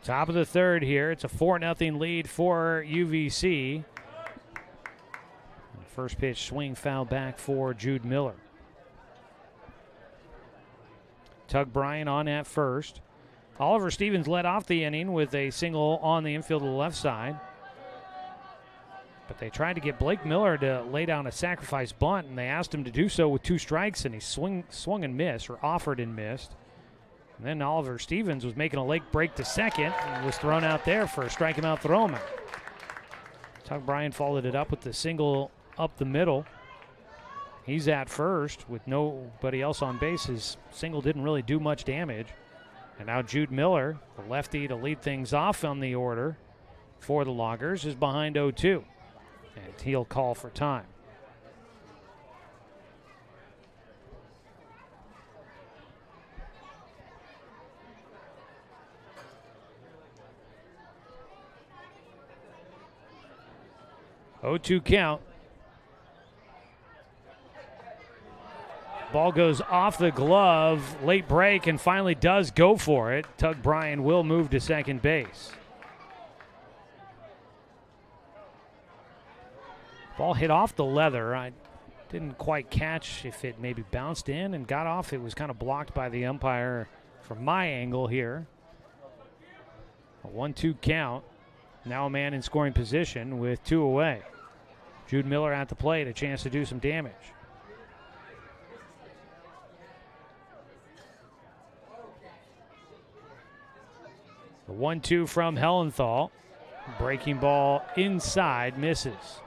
Top of the third here. It's a 4-0 lead for UVC. First pitch swing foul back for Jude Miller. Tug Bryant on at first. Oliver Stevens led off the inning with a single on the infield to the left side. But they tried to get Blake Miller to lay down a sacrifice bunt, and they asked him to do so with 2 strikes, and he swung and missed, or offered and missed. And then Oliver Stevens was making a late break to second and was thrown out there for a strike him out, throw him out. Tug Bryan followed it up with the single up the middle. He's at first with nobody else on base. His single didn't really do much damage. And now Jude Miller, the lefty to lead things off on the order for the Loggers, is behind 0-2. And he'll call for time. Oh, 2 count. Ball goes off the glove, late break, and finally does go for it. Tug Bryan will move to second base. Ball hit off the leather. I didn't quite catch if it maybe bounced in and got off. It was kind of blocked by the umpire from my angle here. A 1-2 count. Now a man in scoring position with 2 away. Jude Miller at the plate, a chance to do some damage. The 1-2 from Hellenthal. Breaking ball inside, misses.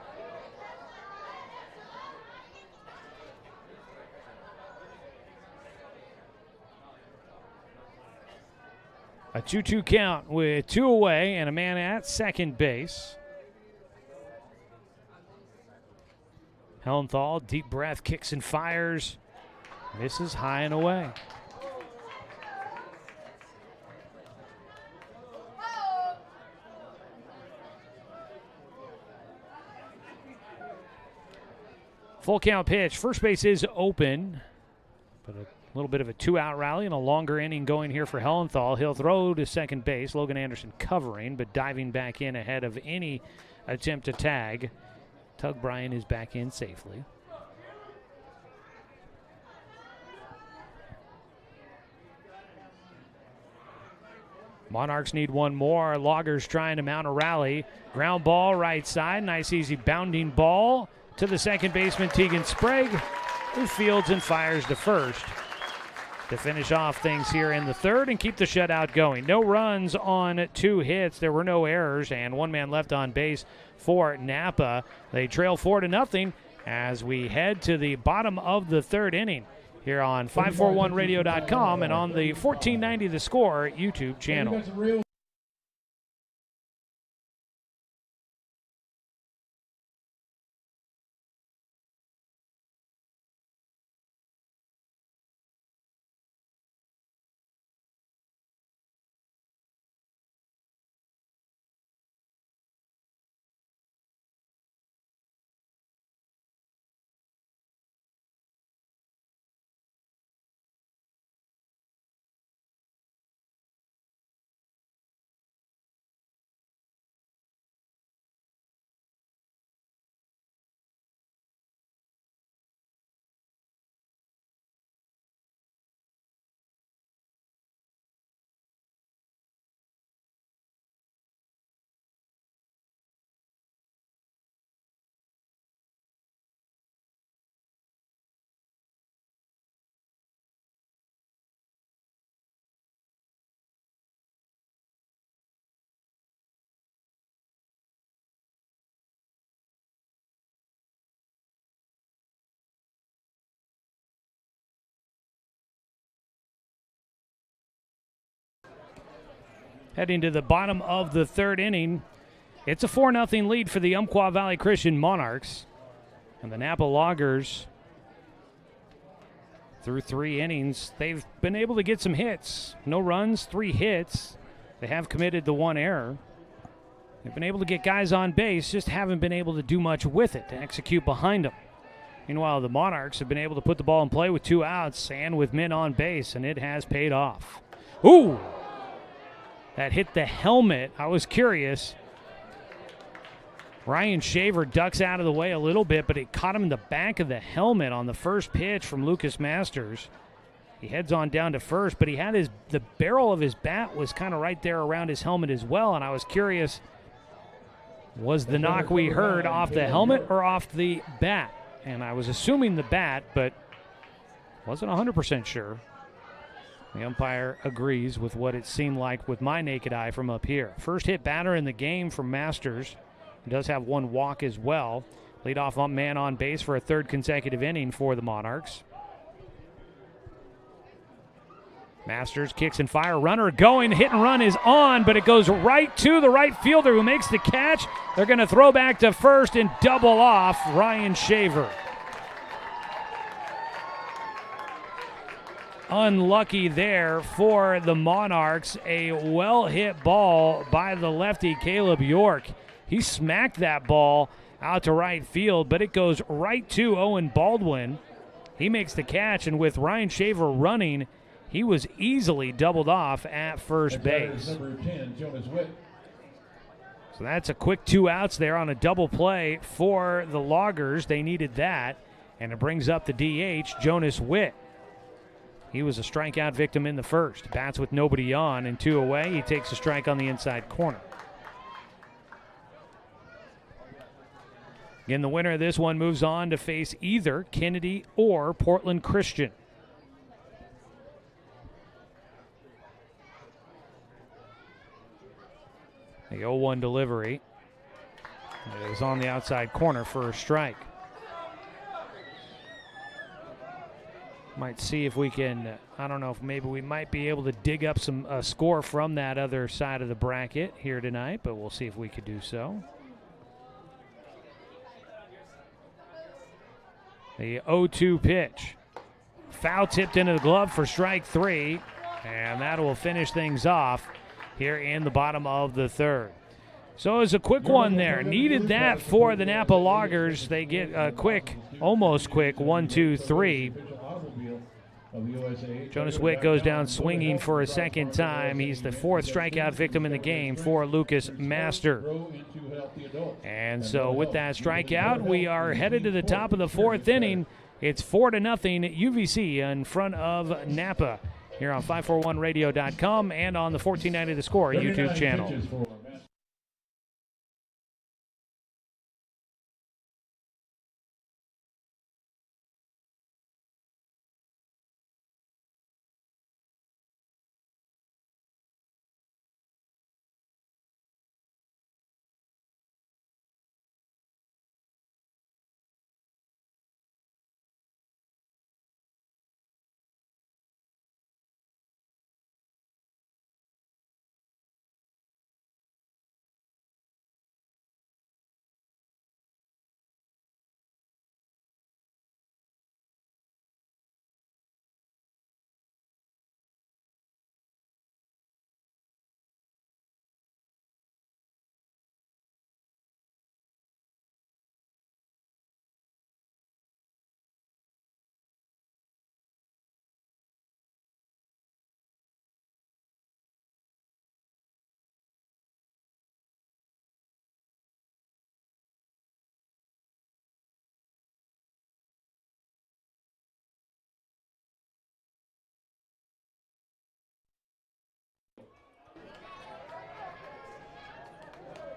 A 2-2 count with 2 away and a man at second base. Hellenthal, deep breath, kicks and fires. Misses high and away. Full count pitch. First base is open, but a little bit of a 2-out rally and a longer inning going here for Hellenthal. He'll throw to second base. Logan Anderson covering, but diving back in ahead of any attempt to tag. Tug Bryan is back in safely. Monarchs need one more. Loggers trying to mount a rally. Ground ball right side. Nice easy bounding ball to the second baseman, Tegan Sprague, who fields and fires to first to finish off things here in the third and keep the shutout going. No runs on 2 hits. There were no errors, and 1 man left on base for Knappa. They trail 4-0 as we head to the bottom of the third inning here on 541radio.com and on the 1490 The Score YouTube channel. Heading to the bottom of the third inning, it's a 4-0 lead for the Umpqua Valley Christian Monarchs. And the Knappa Loggers, through 3 innings, they've been able to get some hits. No runs, 3 hits. They have committed the 1 error. They've been able to get guys on base, just haven't been able to do much with it to execute behind them. Meanwhile, the Monarchs have been able to put the ball in play with 2 outs and with men on base, and it has paid off. Ooh! That hit the helmet. I was curious. Ryan Shaver ducks out of the way a little bit, but it caught him in the back of the helmet on the first pitch from Lucas Masters. He heads on down to first, but he had the barrel of his bat was kind of right there around his helmet as well, and I was curious, was the knock we heard off the helmet or off the bat? And I was assuming the bat, but wasn't 100% sure. The umpire agrees with what it seemed like with my naked eye from up here. First hit batter in the game for Masters. He does have one walk as well. Leadoff man on base for a third consecutive inning for the Monarchs. Masters kicks and fire. Runner going. Hit and run is on, but it goes right to the right fielder who makes the catch. They're going to throw back to first and double off Ryan Shaver. Unlucky there for the Monarchs. A well-hit ball by the lefty Caleb York. He smacked that ball out to right field, but it goes right to Owen Baldwin. He makes the catch, and with Ryan Shaver running, he was easily doubled off at first base. Number 10, Jonas Witt. So that's a quick 2 outs there on a double play for the Loggers. They needed that, and it brings up the DH, Jonas Witt. He was a strikeout victim in the first. Bats with nobody on and 2 away. He takes a strike on the inside corner. Again, the winner of this one moves on to face either Kennedy or Portland Christian. The 0-1 delivery. It was on the outside corner for a strike. Might see if we can, I don't know, if maybe we might be able to dig up some score from that other side of the bracket here tonight, but we'll see if we could do so. The 0-2 pitch. Foul tipped into the glove for strike 3, and that will finish things off here in the bottom of the third. So it was a quick one there. Needed that for the Knappa Loggers. They get a quick, almost quick 1-2-3. Jonas Witt goes down swinging for a second time. He's the 4th strikeout victim in the game for Lucas Master. And so with that strikeout, we are headed to the top of the 4th inning. It's 4-0 UVC in front of Knappa here on 541radio.com and on the 1490 The Score YouTube channel.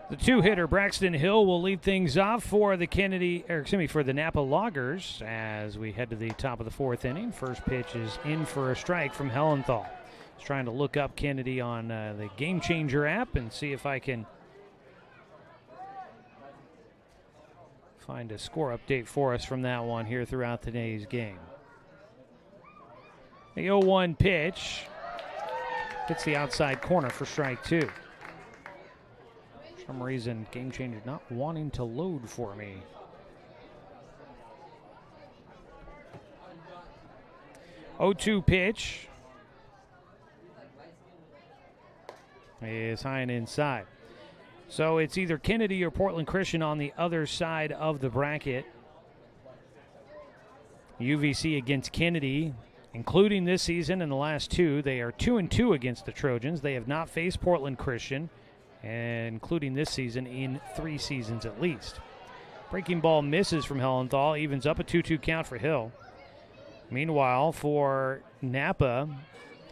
The 2-hitter Braxton Hill will lead things off for the for the Knappa Loggers as we head to the top of the 4th inning. First pitch is in for a strike from Hellenthal. He's trying to look up Kennedy on the Game Changer app and see if I can find a score update for us from that one here throughout today's game. The 0-1 pitch hits the outside corner for strike 2. For some reason, Game Changer not wanting to load for me. Oh-2 pitch is high and inside. So it's either Kennedy or Portland Christian on the other side of the bracket. UVC against Kennedy, including this season and the last 2. They are 2-2 against the Trojans. They have not faced Portland Christian, and including this season, in 3 seasons at least. Breaking ball misses from Hellenthal, evens up a 2-2 count for Hill. Meanwhile, for Knappa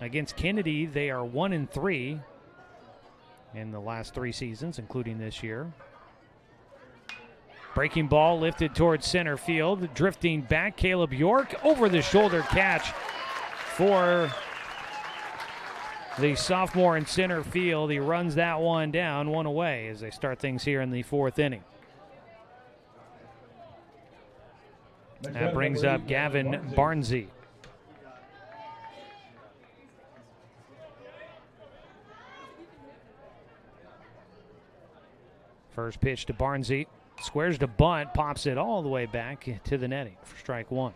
against Kennedy, they are 1-3 in the last 3 seasons, including this year. Breaking ball lifted towards center field. Drifting back, Caleb York, over the shoulder catch for the sophomore in center field. He runs that one down, 1 away as they start things here in the 4th inning. That brings up Gavin Barnsey. First pitch to Barnsey. Squares to bunt, pops it all the way back to the netting for strike 1.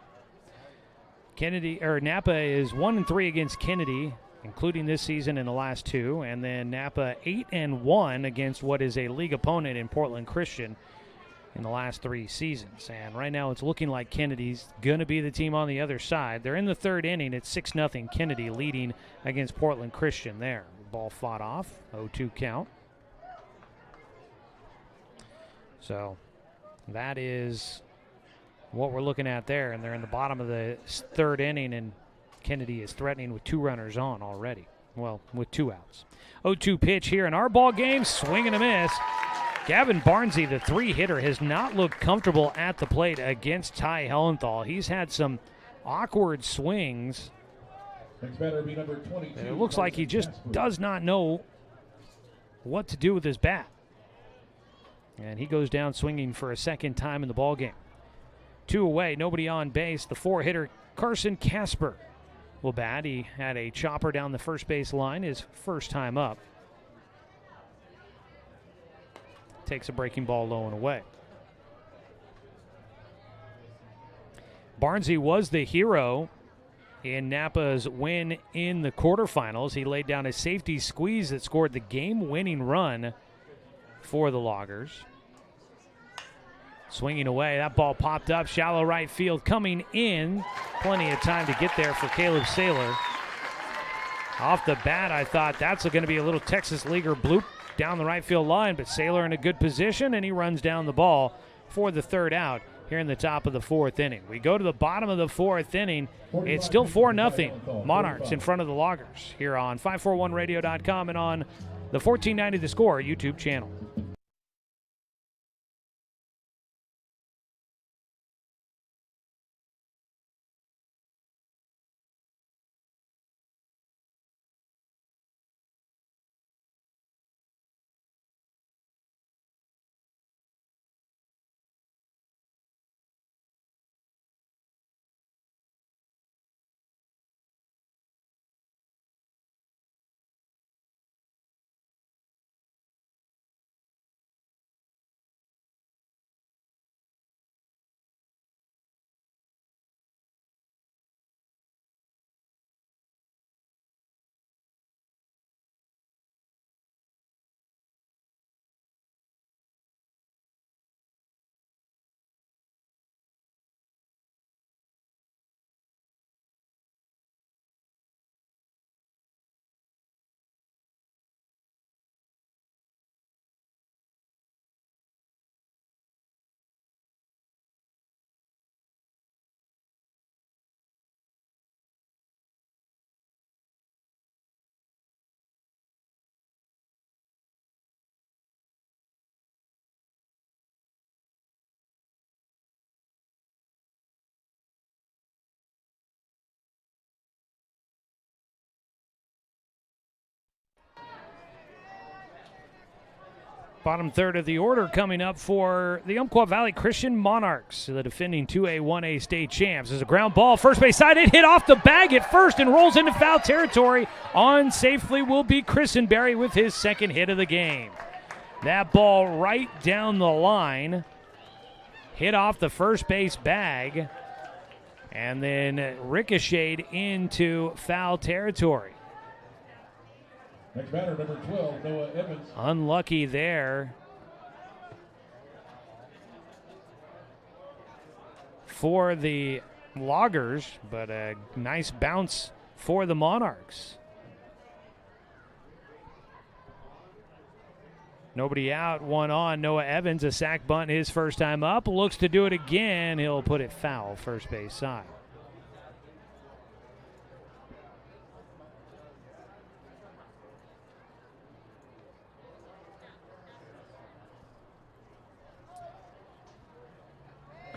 Knappa is 1-3 against Kennedy, including this season in the last 2, and then Knappa 8-1 against what is a league opponent in Portland Christian in the last 3 seasons. And right now it's looking like Kennedy's going to be the team on the other side. They're in the 3rd inning. It's 6-0 Kennedy leading against Portland Christian there. Ball fought off, 0-2 count. So that is what we're looking at there. And they're in the bottom of the 3rd inning, and Kennedy is threatening with 2 runners on already. Well, with 2 outs. 0-2 pitch here in our ball game. Swing and a miss. Gavin Barnsey, the 3-hitter, has not looked comfortable at the plate against Ty Hellenthal. He's had some awkward swings. Next batter will be number 22. It looks like he just does not know what to do with his bat. And he goes down swinging for a 2nd time in the ballgame. 2 away, nobody on base. The 4-hitter, Carson Casper, will bat. He had a chopper down the first base line his first time up. Takes a breaking ball low and away. Barnsey was the hero in Knappa's win in the quarterfinals. He laid down a safety squeeze that scored the game-winning run for the Loggers. Swinging away, that ball popped up, shallow right field, coming in. Plenty of time to get there for Caleb Saylor. Off the bat, I thought that's going to be a little Texas Leaguer bloop down the right field line, but Saylor in a good position, and he runs down the ball for the 3rd out here in the top of the 4th inning. We go to the bottom of the 4th inning. It's still 4-0 Monarchs in front of the Loggers here on 541radio.com and on the 1490 The Score YouTube channel. Bottom 3rd of the order coming up for the Umpqua Valley Christian Monarchs, the defending 2A, 1A state champs. There's a ground ball, first base side. It hit off the bag at first and rolls into foul territory. On safely will be Christenberry with his 2nd hit of the game. That ball right down the line, hit off the first base bag, and then ricocheted into foul territory. Next batter, number 12, Noah Evans. Unlucky there for the Loggers, but a nice bounce for the Monarchs. Nobody out, 1 on. Noah Evans, a sac bunt his first time up. Looks to do it again. He'll put it foul, first base side.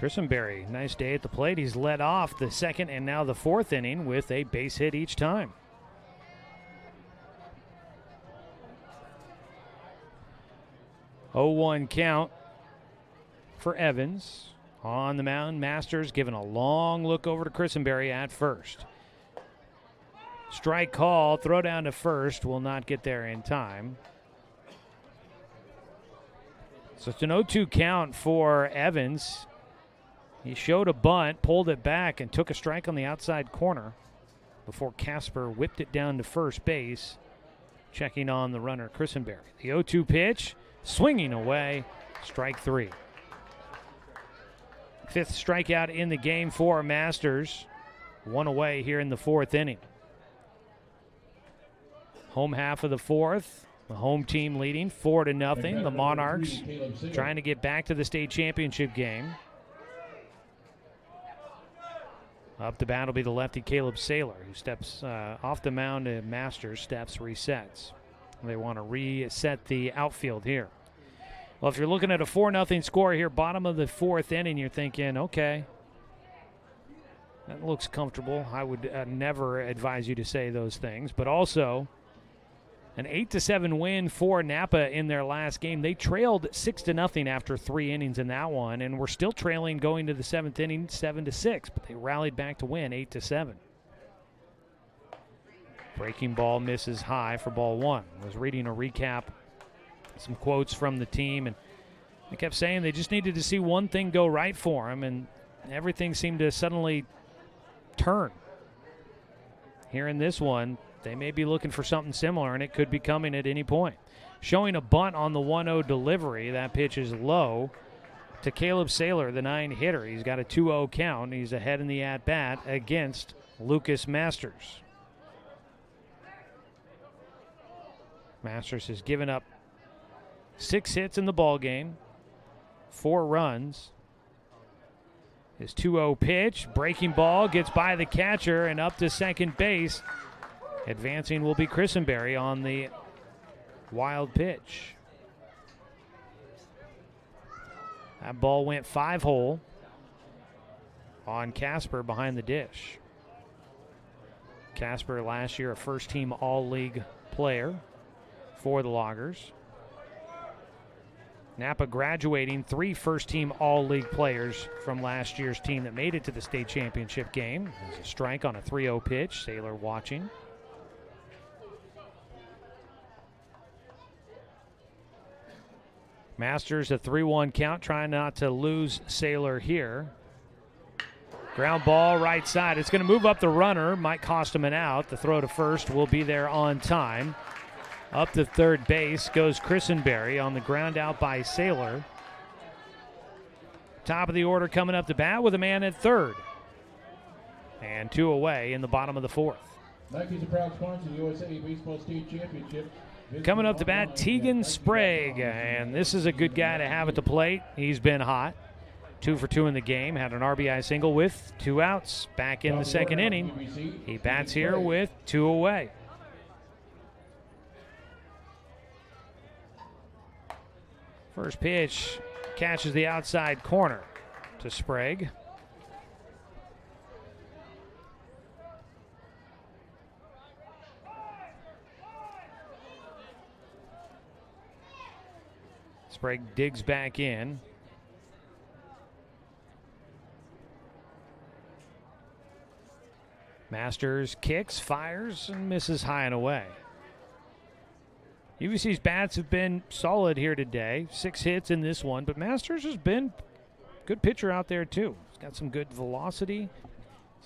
Christenberry, nice day at the plate. He's led off the second and now the fourth inning with a base hit each time. Oh, 1 count for Evans. On the mound, Masters giving a long look over to Christenberry at first. Strike call, throw down to first, will not get there in time. So it's an 0-2 count for Evans. He showed a bunt, pulled it back, and took a strike on the outside corner before Casper whipped it down to first base, checking on the runner, Christenberry. The 0-2 pitch, swinging away, strike 3. Fifth strikeout in the game for Masters. 1 away here in the fourth inning. Home half of the fourth. The home team leading 4-0. The Monarchs trying to get back to the state championship game. Up the bat will be the lefty Caleb Saylor, who steps off the mound to Masters, steps, resets. They want to reset the outfield here. Well, if you're looking at a 4-0 score here, bottom of the fourth inning, you're thinking, okay, that looks comfortable. I would never advise you to say those things. But also, an 8-7 win for Knappa in their last game. They trailed 6-0 after 3 innings in that one, and were still trailing going to the 7th inning, 7-6. But they rallied back to win 8-7. Breaking ball misses high for ball 1. I was reading a recap, some quotes from the team, and they kept saying they just needed to see one thing go right for them, and everything seemed to suddenly turn. Here in this one, they may be looking for something similar, and it could be coming at any point. Showing a bunt on the 1-0 delivery. That pitch is low to Caleb Saylor, the 9-hitter. He's got a 2-0 count. He's ahead in the at-bat against Lucas Masters. Masters has given up 6 hits in the ballgame, 4 runs. His 2-0 pitch, breaking ball, gets by the catcher and up to second base. Advancing will be Christenberry on the wild pitch. That ball went 5-hole on Casper behind the dish. Casper last year a first-team All-League player for the Loggers. Knappa graduating 3 first-team All-League players from last year's team that made it to the state championship game. There's a strike on a 3-0 pitch. Saylor watching. Masters a 3-1 count, trying not to lose Saylor here. Ground ball right side. It's going to move up the runner. Might cost him an out. The throw to first will be there on time. Up to third base goes Christenberry on the ground out by Saylor. Top of the order coming up to bat with a man at third. And 2 away in the bottom of the fourth. Nike's a proud sponsor of the USA Baseball State Championship. Coming up to bat, Tegan Sprague, and this is a good guy to have at the plate. He's been hot. 2 for 2 in the game, had an RBI single with 2 outs back in the second inning. He bats here with 2 away. First pitch catches the outside corner to Sprague. Sprague digs back in. Masters kicks, fires, and misses high and away. UVC's bats have been solid here today. 6 hits in this one, but Masters has been a good pitcher out there too. He's got some good velocity.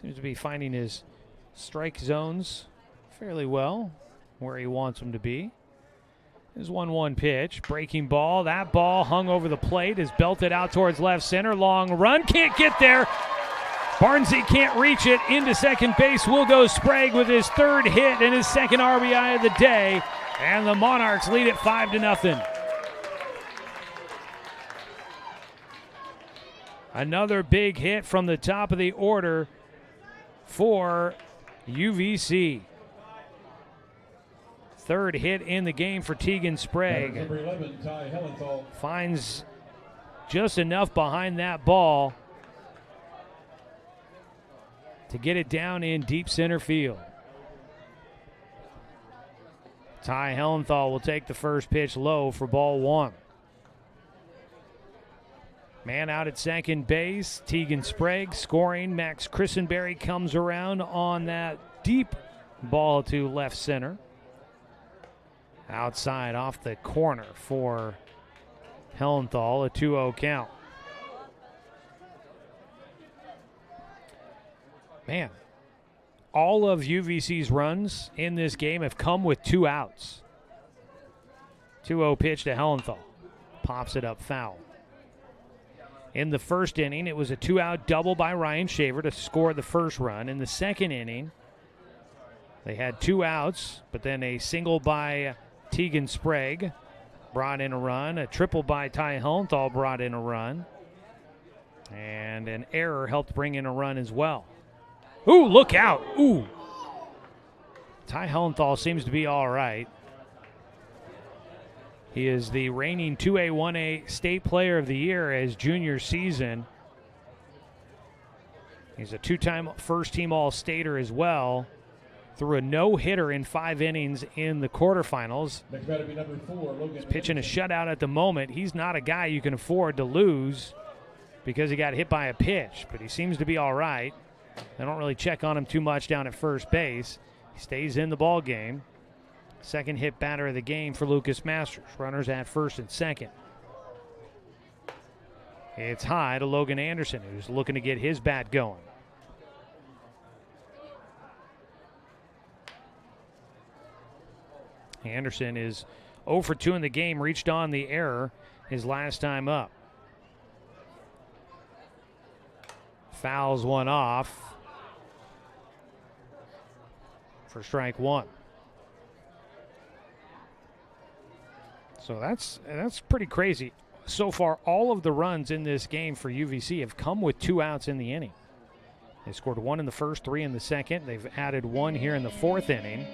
Seems to be finding his strike zones fairly well where he wants them to be. His 1-1 pitch, breaking ball. That ball hung over the plate, is belted out towards left center. Long run, can't get there. Barnsey can't reach it. Into second base will go Sprague with his 3rd hit and his 2nd RBI of the day. And the Monarchs lead it 5-0. Another big hit from the top of the order for UVC. 3rd hit in the game for Tegan Sprague. Number 11, Ty Hellenthal. Finds just enough behind that ball to get it down in deep center field. Ty Hellenthal will take the first pitch low for ball one. Man out at second base, Tegan Sprague scoring. Max Christenberry comes around on that deep ball to left center. Outside off the corner for Hellenthal, a 2-0 count. Man, all of UVC's runs in this game have come with 2 outs. 2-0 pitch to Hellenthal. Pops it up foul. In the first inning, it was a 2-out double by Ryan Shaver to score the first run. In the second inning, they had 2 outs, but then a single by Tegan Sprague brought in a run. A triple by Ty Hellenthal brought in a run. And an error helped bring in a run as well. Ooh, look out. Ooh. Ty Hellenthal seems to be all right. He is the reigning 2A, 1A state player of the year as junior season. He's a 2-time first-team All-Stater as well. Threw a no-hitter in 5 innings in the quarterfinals. Next batter be number 4, Logan. He's pitching a shutout at the moment. He's not a guy you can afford to lose because he got hit by a pitch, but he seems to be all right. They don't really check on him too much down at first base. He stays in the ball game. Second hit batter of the game for Lucas Masters. Runners at first and second. It's high to Logan Anderson, who's looking to get his bat going. Anderson is 0 for 2 in the game, reached on the error his last time up. Fouls one off for strike one. So that's pretty crazy. So far, all of the runs in this game for UVC have come with 2 outs in the inning. They scored 1 in the first, 3 in the second. They've added 1 here in the 4th inning.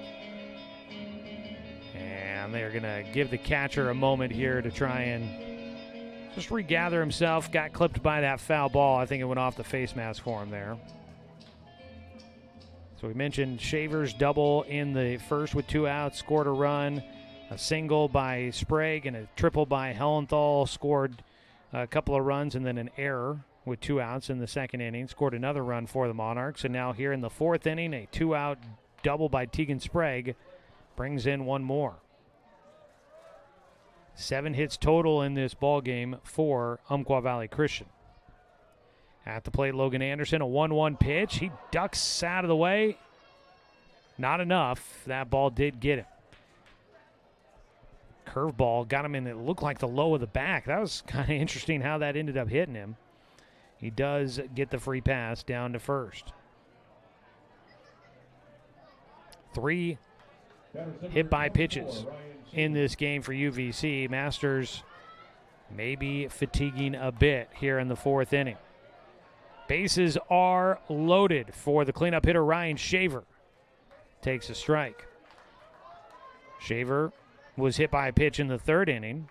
And they're going to give the catcher a moment here to try and just regather himself. Got clipped by that foul ball. I think it went off the face mask for him there. So we mentioned Shaver's double in the first with 2 outs, scored a run. A single by Sprague and a triple by Hellenthal, scored a couple of runs, and then an error with 2 outs in the second inning. Scored another run for the Monarchs. And now here in the 4th inning, a 2-out double by Tegan Sprague brings in 1 more. 7 hits total in this ball game for Umpqua Valley Christian. At the plate, Logan Anderson, a 1-1 pitch. He ducks out of the way. Not enough. That ball did get him. Curveball got him in, it looked like the low of the back. That was kind of interesting how that ended up hitting him. He does get the free pass down to first. 3 hit by pitches in this game for UVC. Masters maybe fatiguing a bit here in the 4th inning. Bases are loaded for the cleanup hitter Ryan Shaver. Takes a strike. Shaver was hit by a pitch in the 3rd inning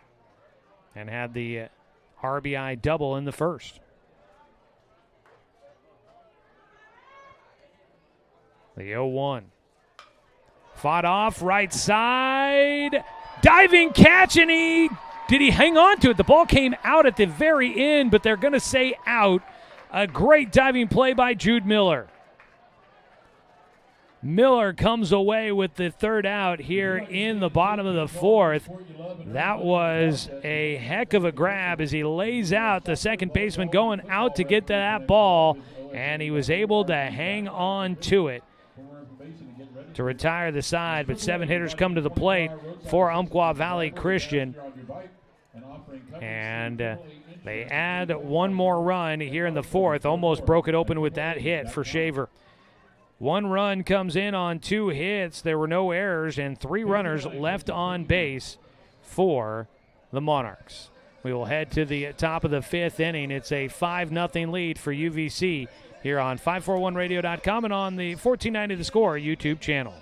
and had the RBI double in the 1st. The 0-1. Fought off right side. Diving catch, and did he hang on to it? The ball came out at the very end, but they're going to say out. A great diving play by Jude Miller. Miller comes away with the 3rd out here in the bottom of the 4th. That was a heck of a grab as he lays out the second baseman going out to get to that ball, and he was able to hang on to it to retire the side. But 7 hitters come to the plate for Umpqua Valley Christian, and they add 1 more run here in the 4th. Almost broke it open with that hit for Shaver. 1 run comes in on 2 hits. There were no errors and 3 runners left on base for the Monarchs. We will head to the top of the 5th inning. It's a 5-0 lead for UVC here on 541radio.com and on the 1490 The Score YouTube channel.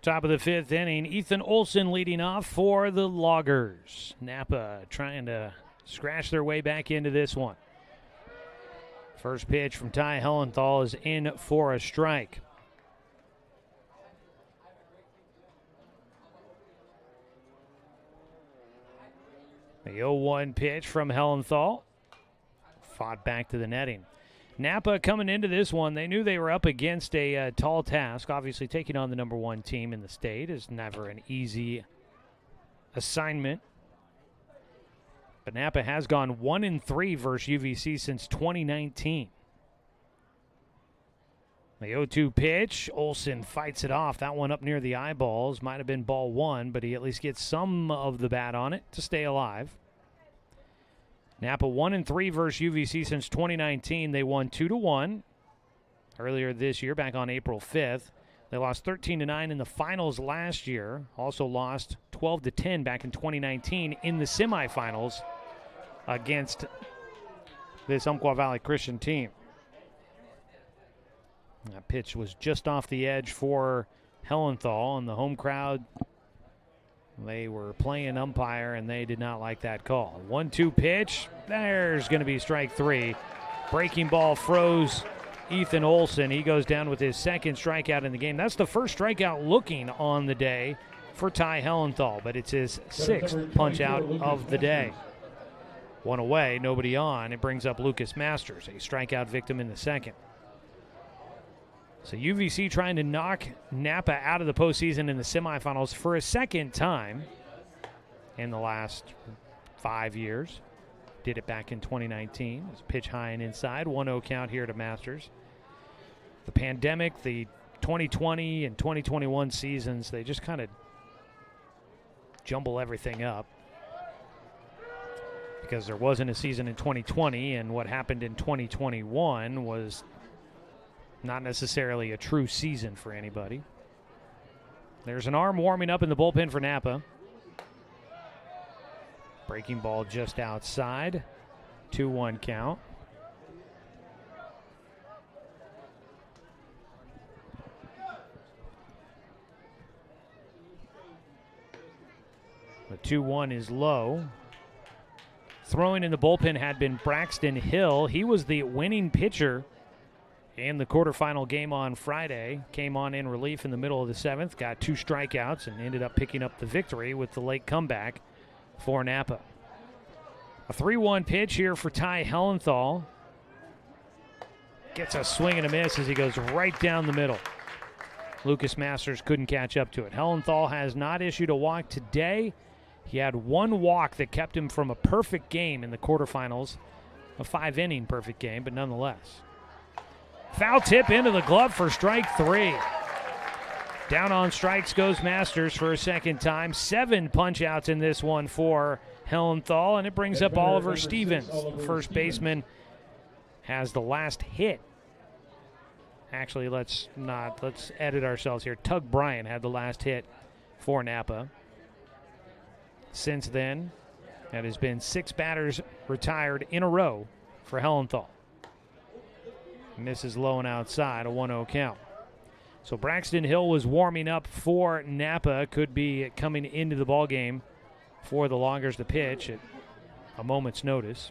Top of the fifth inning, Ethan Olson leading off for the Loggers. Knappa trying to scratch their way back into this one. First pitch from Ty Hellenthal is in for a strike. The 0-1 pitch from Hellenthal. Fought back to the netting. Knappa coming into this one, they knew they were up against a tall task. Obviously, taking on the number one team in the state is never an easy assignment. But Knappa has gone 1-3 versus UVC since 2019. The 0-2 pitch, Olson fights it off. That one up near the eyeballs. Might have been ball one, but he at least gets some of the bat on it to stay alive. Knappa 1-3 versus UVC since 2019. They won 2-1 earlier this year, back on April 5th. They lost 13-9 in the finals last year. Also lost 12-10 back in 2019 in the semifinals against this Umpqua Valley Christian team. That pitch was just off the edge for Hellenthal, and the home crowd, they were playing umpire, and they did not like that call. 1-2 pitch. There's going to be strike three. Breaking ball froze Ethan Olson. He goes down with his second strikeout in the game. That's the first strikeout looking on the day for Ty Hellenthal, but it's his sixth punch out of the day. One away, nobody on. It brings up Lucas Masters, a strikeout victim in the second. So UVC trying to knock Knappa out of the postseason in the semifinals for a second time in the last 5 years. Did it back in 2019. It was pitch high and inside. 1-0 count here to Masters. The pandemic, the 2020 and 2021 seasons, they just kind of jumble everything up, because there wasn't a season in 2020, and what happened in 2021 was not necessarily a true season for anybody. There's an arm warming up in the bullpen for Knappa. Breaking ball just outside. 2-1 count. The 2-1 is low. Throwing in the bullpen had been Braxton Hill. He was the winning pitcher in the quarterfinal game on Friday. Came on in relief in the middle of the seventh, got 2 strikeouts, and ended up picking up the victory with the late comeback for Knappa. A 3-1 pitch here for Ty Hellenthal. Gets a swing and a miss as he goes right down the middle. Lucas Masters couldn't catch up to it. Hellenthal has not issued a walk today. He had 1 walk that kept him from a perfect game in the quarterfinals. A 5-inning perfect game, but nonetheless. Foul tip into the glove for strike 3. Down on strikes goes Masters for a second time. 7 punch-outs in this one for Hellenthal, and it brings up Oliver Stevens. The first baseman has the last hit. Actually, let's edit ourselves here. Tug Bryant had the last hit for Knappa. Since then, that has been 6 batters retired in a row for Hellenthal. Misses low and outside, a 1-0 count. So Braxton Hill was warming up for Knappa. Could be coming into the ballgame for the Loggers to pitch at a moment's notice.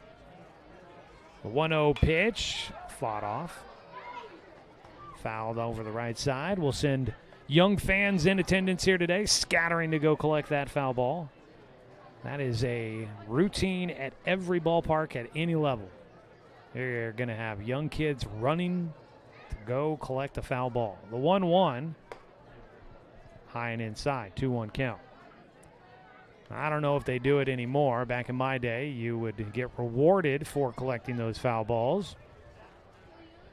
The 1-0 pitch, fought off. Fouled over the right side. We'll send young fans in attendance here today, scattering to go collect that foul ball. That is a routine at every ballpark at any level. They're going to have young kids running to go collect a foul ball. The 1-1, high and inside, 2-1 count. I don't know if they do it anymore. Back in my day, you would get rewarded for collecting those foul balls.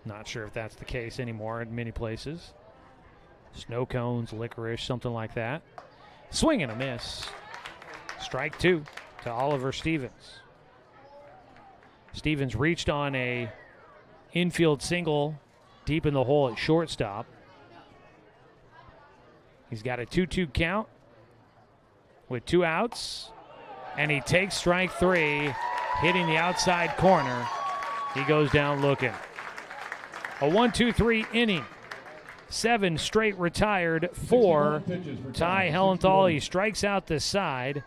Not sure if that's the case anymore in many places. Snow cones, licorice, something like that. Swing and a miss. Strike 2 to Oliver Stevens. Stevens reached on a infield single deep in the hole at shortstop. He's got a 2-2 count with 2 outs, and he takes strike 3, hitting the outside corner. He goes down looking. A 1-2-3 inning. 7 straight retired for Ty Hellenthal. He strikes out the side,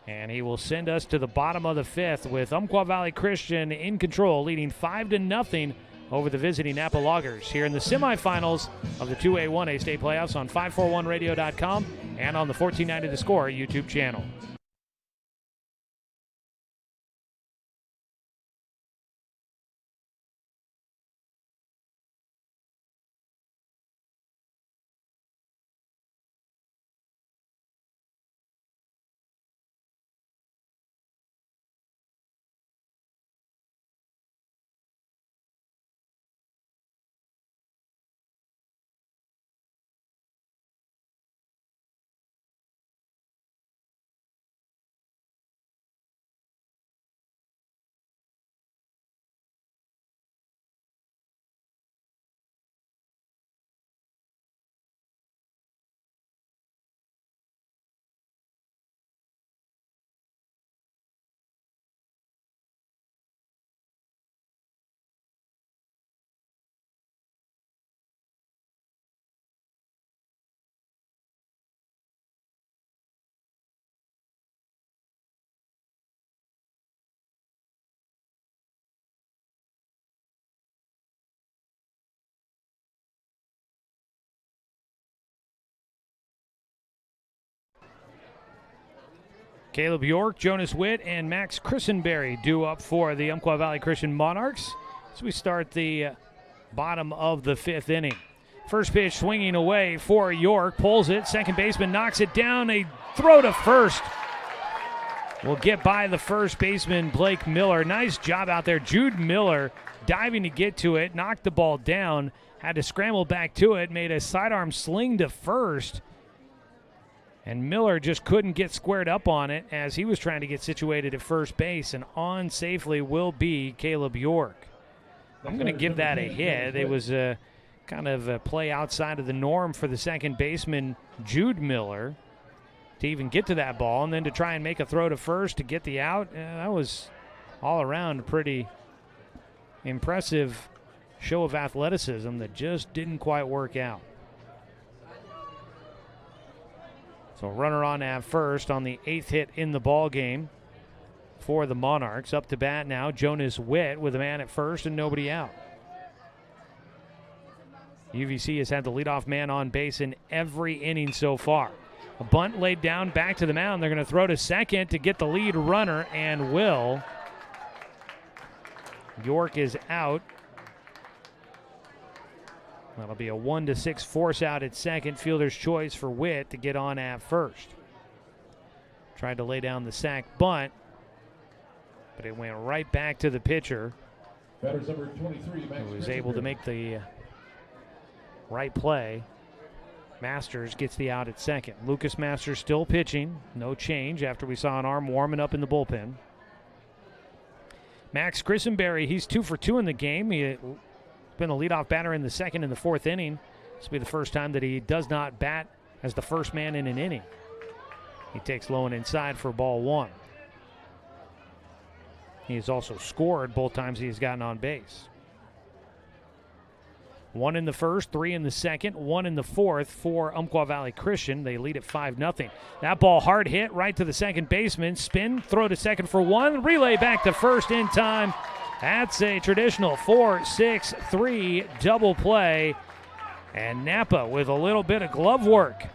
and he will send us to the bottom of the 5th with Umpqua Valley Christian in control, leading 5-0 over the visiting Knappa Loggers here in the semifinals of the 2A 1A state playoffs on 541radio.com and on the 1490 The Score YouTube channel. Caleb York, Jonas Witt, and Max Christenberry due up for the Umpqua Valley Christian Monarchs as we start the bottom of the 5th inning. First pitch swinging away for York, pulls it, second baseman knocks it down, a throw to first. Will get by the first baseman, Blake Miller. Nice job out there. Jude Miller diving to get to it, knocked the ball down, had to scramble back to it, made a sidearm sling to first. And Miller just couldn't get squared up on it as he was trying to get situated at first base. And on safely will be Caleb York. I'm going to give that a hit. It was a kind of a play outside of the norm for the second baseman, Jude Miller, to even get to that ball. And then to try and make a throw to first to get the out. That was all around a pretty impressive show of athleticism that just didn't quite work out. So runner on at first on the 8th hit in the ball game for the Monarchs. Up to bat now, Jonas Witt with a man at first and nobody out. UVC has had the leadoff man on base in every inning so far. A bunt laid down, back to the mound. They're going to throw to second to get the lead runner, and will. York is out. That'll be a 1-6 force out at second. Fielder's choice for Witt to get on at first. Tried to lay down the sac bunt, but it went right back to the pitcher. Batters number 23, Max who was able to make the right play. Masters gets the out at second. Lucas Masters still pitching. No change after we saw an arm warming up in the bullpen. Max Christenberry, he's 2 for 2 in the game. He been the leadoff batter in the 2nd and the 4th inning. This will be the first time that he does not bat as the first man in an inning. He takes low and inside for ball 1. He has also scored both times he has gotten on base. 1 in the 1st, 3 in the 2nd, 1 in the 4th for Umpqua Valley Christian. They lead at 5-0. That ball hard hit right to the second baseman. Spin, throw to second for 1. Relay back to first in time. That's a traditional 4-6-3 double play. And Knappa with a little bit of glove work,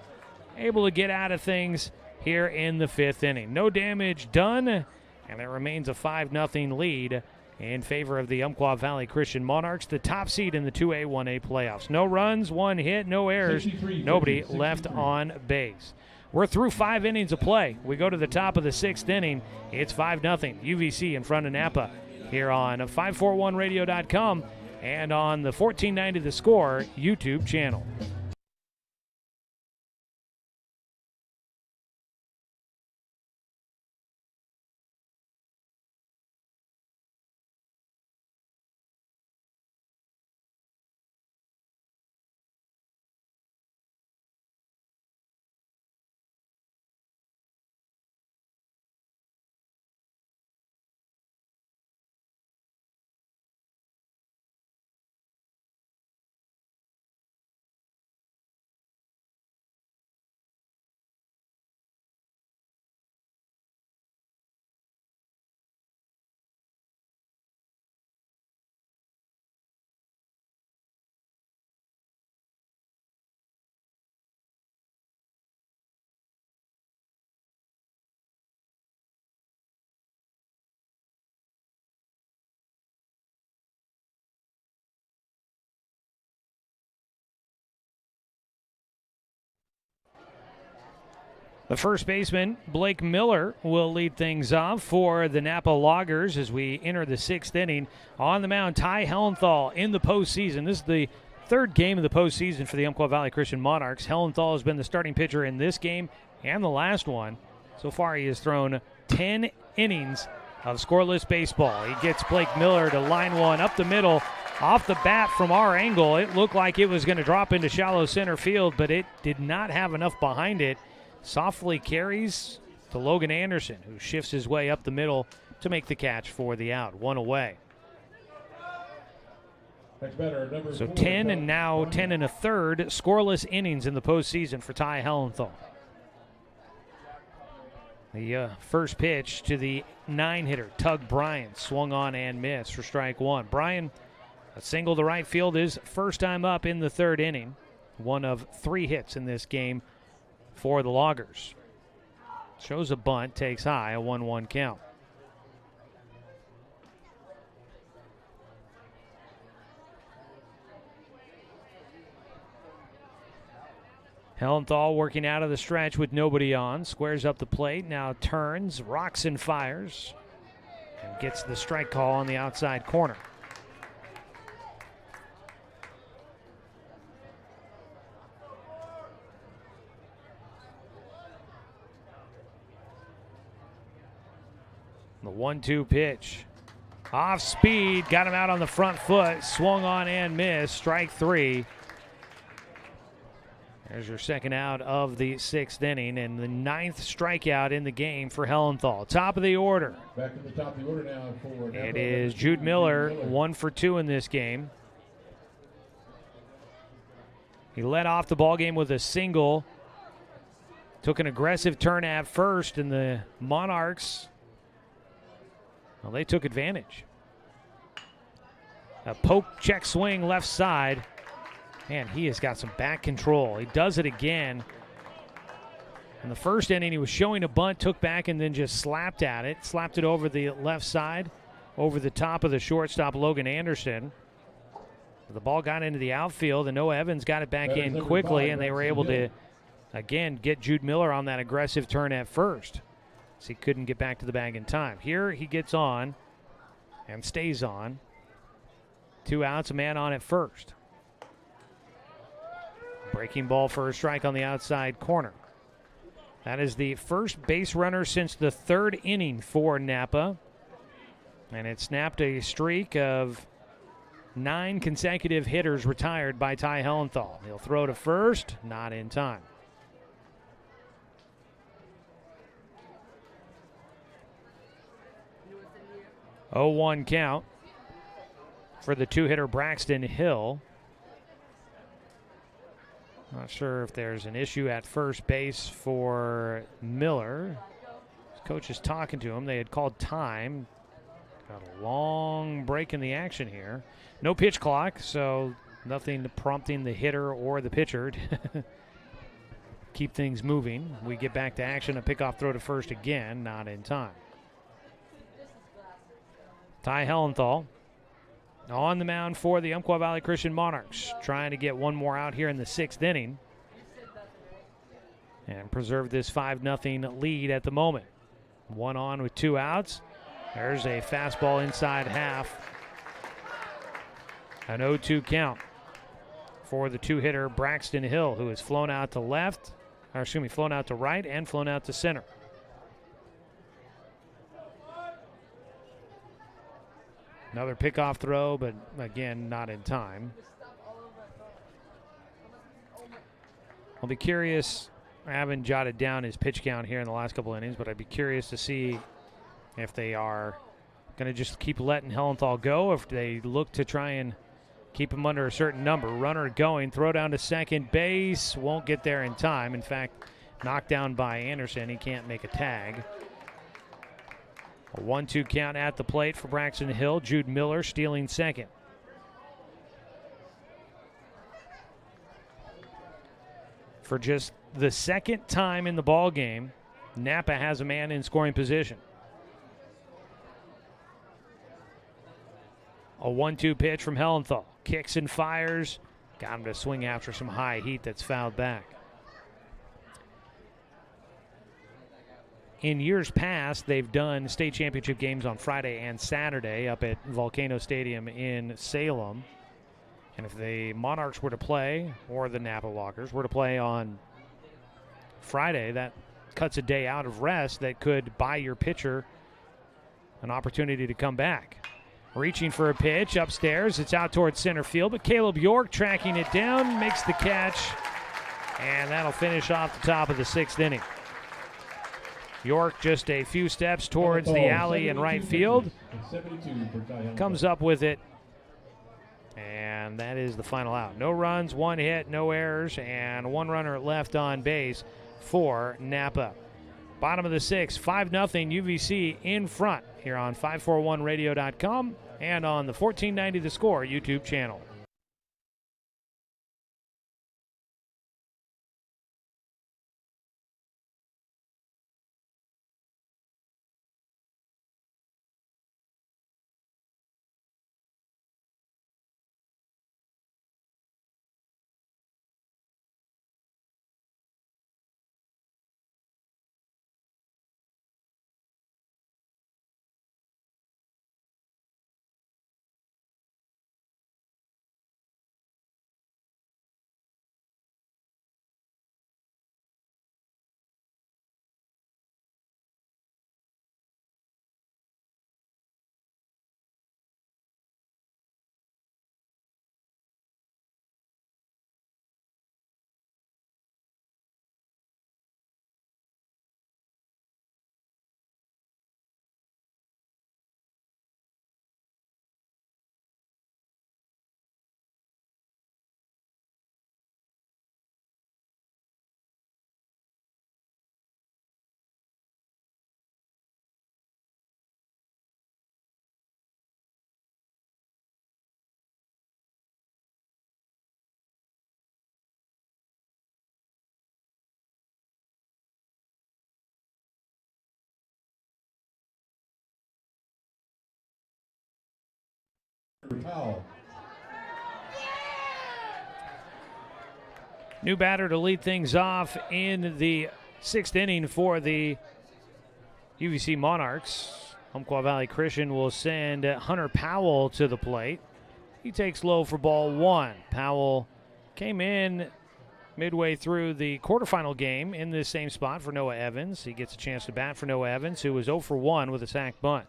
able to get out of things here in the 5th inning. No damage done, and it remains a 5-0 lead in favor of the Umpqua Valley Christian Monarchs, the top seed in the 2A 1A playoffs. No runs, 1 hit, no errors, nobody left on base. We're through 5 innings of play. We go to the top of the 6th inning. It's 5-0 UVC in front of Knappa here on 541radio.com and on the 1490 The Score YouTube channel. The first baseman, Blake Miller, will lead things off for the Knappa Loggers as we enter the 6th inning. On the mound, Ty Hellenthal in the postseason. This is the third game of the postseason for the Umpqua Valley Christian Monarchs. Hellenthal has been the starting pitcher in this game and the last one. So far, he has thrown 10 innings of scoreless baseball. He gets Blake Miller to line one up the middle. Off the bat from our angle, it looked like it was going to drop into shallow center field, but it did not have enough behind it. Softly carries to Logan Anderson, who shifts his way up the middle to make the catch for the out. One away. So 10 and now 10 and a third scoreless innings in the postseason for Ty Hellenthal. The first pitch to the 9-hitter, Tug Bryan, swung on and missed for strike one. Bryan, a single to right field, is first time up in the third inning. One of 3 hits in this game for the Loggers. Shows a bunt, takes high, a 1-1 count. Hellenthal working out of the stretch with nobody on. Squares up the plate, now turns, rocks and fires, and gets the strike call on the outside corner. The 1-2 pitch. Off speed, got him out on the front foot, swung on and missed, strike 3. There's your second out of the 6th inning and the 9th strikeout in the game for Hellenthal. Top of the order. Back to the top of the order now for it is Jude Miller, 1 for 2 in this game. He led off the ballgame with a single. Took an aggressive turn at first, and the Monarchs, well, they took advantage. A poke check swing left side. Man, he has got some back control. He does it again. In the first inning, he was showing a bunt, took back, and then just slapped at it. Slapped it over the left side, over the top of the shortstop, Logan Anderson. The ball got into the outfield, and Noah Evans got it back in quickly, and they were able to, again, get Jude Miller on that aggressive turn at first. So he couldn't get back to the bag in time. Here he gets on and stays on. 2 outs, a man on at first. Breaking ball for a strike on the outside corner. That is the first base runner since the 3rd inning for Knappa. And it snapped a streak of 9 consecutive hitters retired by Ty Hellenthal. He'll throw to first, not in time. 0-1 count for the 2-hitter Braxton Hill. Not sure if there's an issue at first base for Miller. His coach is talking to him. They had called time. Got a long break in the action here. No pitch clock, so nothing prompting the hitter or the pitcher to keep things moving. We get back to action. A pickoff throw to first again, not in time. Ty Hellenthal on the mound for the Umpqua Valley Christian Monarchs, trying to get one more out here in the 6th inning and preserve this 5-0 lead at the moment. 1 on with 2 outs. There's a fastball inside half. An 0-2 count for the 2-hitter Braxton Hill, who has flown out to left, or excuse me, flown out to right and flown out to center. Another pickoff throw, but again, not in time. I'll be curious. I haven't jotted down his pitch count here in the last couple innings, but I'd be curious to see if they are going to just keep letting Hellenthal go, if they look to try and keep him under a certain number. Runner going, throw down to second base, won't get there in time. In fact, knocked down by Anderson. He can't make a tag. A 1-2 count at the plate for Braxton Hill. Jude Miller stealing second. For just the 2nd time in the ball game, Knappa has a man in scoring position. A 1-2 pitch from Hellenthal. Kicks and fires. Got him to swing after some high heat that's fouled back. In years past, they've done state championship games on Friday and Saturday up at Volcano Stadium in Salem. And if the Monarchs were to play, or the Knappa Loggers were to play on Friday, that cuts a day out of rest that could buy your pitcher an opportunity to come back. Reaching for a pitch upstairs. It's out towards center field, but Caleb York tracking it down, makes the catch, and that'll finish off the top of the 6th inning. York just a few steps towards the alley in right field. Comes up with it, and that is the final out. No runs, 1 hit, no errors, and 1 runner left on base for Knappa. Bottom of the 6th, 5-0 UVC in front here on 541radio.com and on the 1490 The Score YouTube channel. Powell. New batter to lead things off in the 6th inning for the UVC Monarchs. Umpqua Valley Christian will send Hunter Powell to the plate. He takes low for ball 1. Powell came in midway through the quarterfinal game in this same spot for Noah Evans. He gets a chance to bat for Noah Evans, who was 0 for 1 with a sac bunt.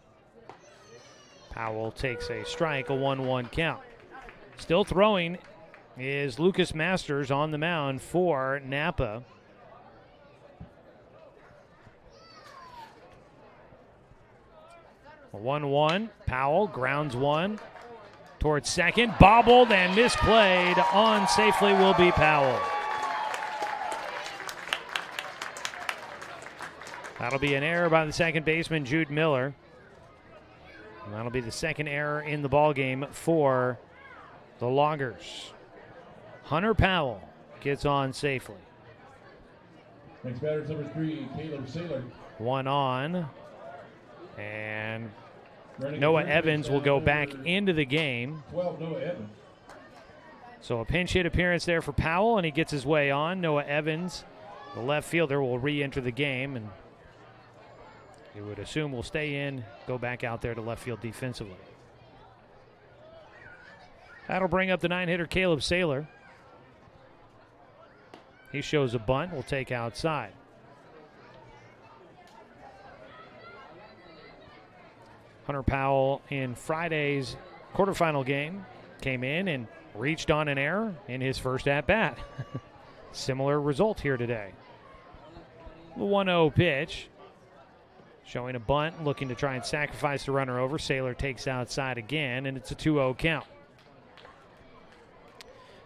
Powell takes a strike, a 1-1 count. Still throwing is Lucas Masters on the mound for Knappa. A 1-1. Powell grounds one towards second. Bobbled and misplayed. On safely will be Powell. That'll be an error by the second baseman, Jude Miller. And that'll be the second error in the ballgame for the Loggers. Hunter Powell gets on safely. Next batter is number 3, Caleb Saylor. One on. And Noah Evans will go back into the game. 12, Noah Evans. So a pinch hit appearance there for Powell, and he gets his way on. Noah Evans, the left fielder, will re-enter the game, and you would assume will stay in, go back out there to left field defensively. That'll bring up the 9-hitter Caleb Saylor. He shows a bunt, will take outside. Hunter Powell in Friday's quarterfinal game came in and reached on an error in his first at-bat. Similar result here today. The 1-0 pitch. Showing a bunt, looking to try and sacrifice the runner over. Saylor takes outside again, and it's a 2-0 count.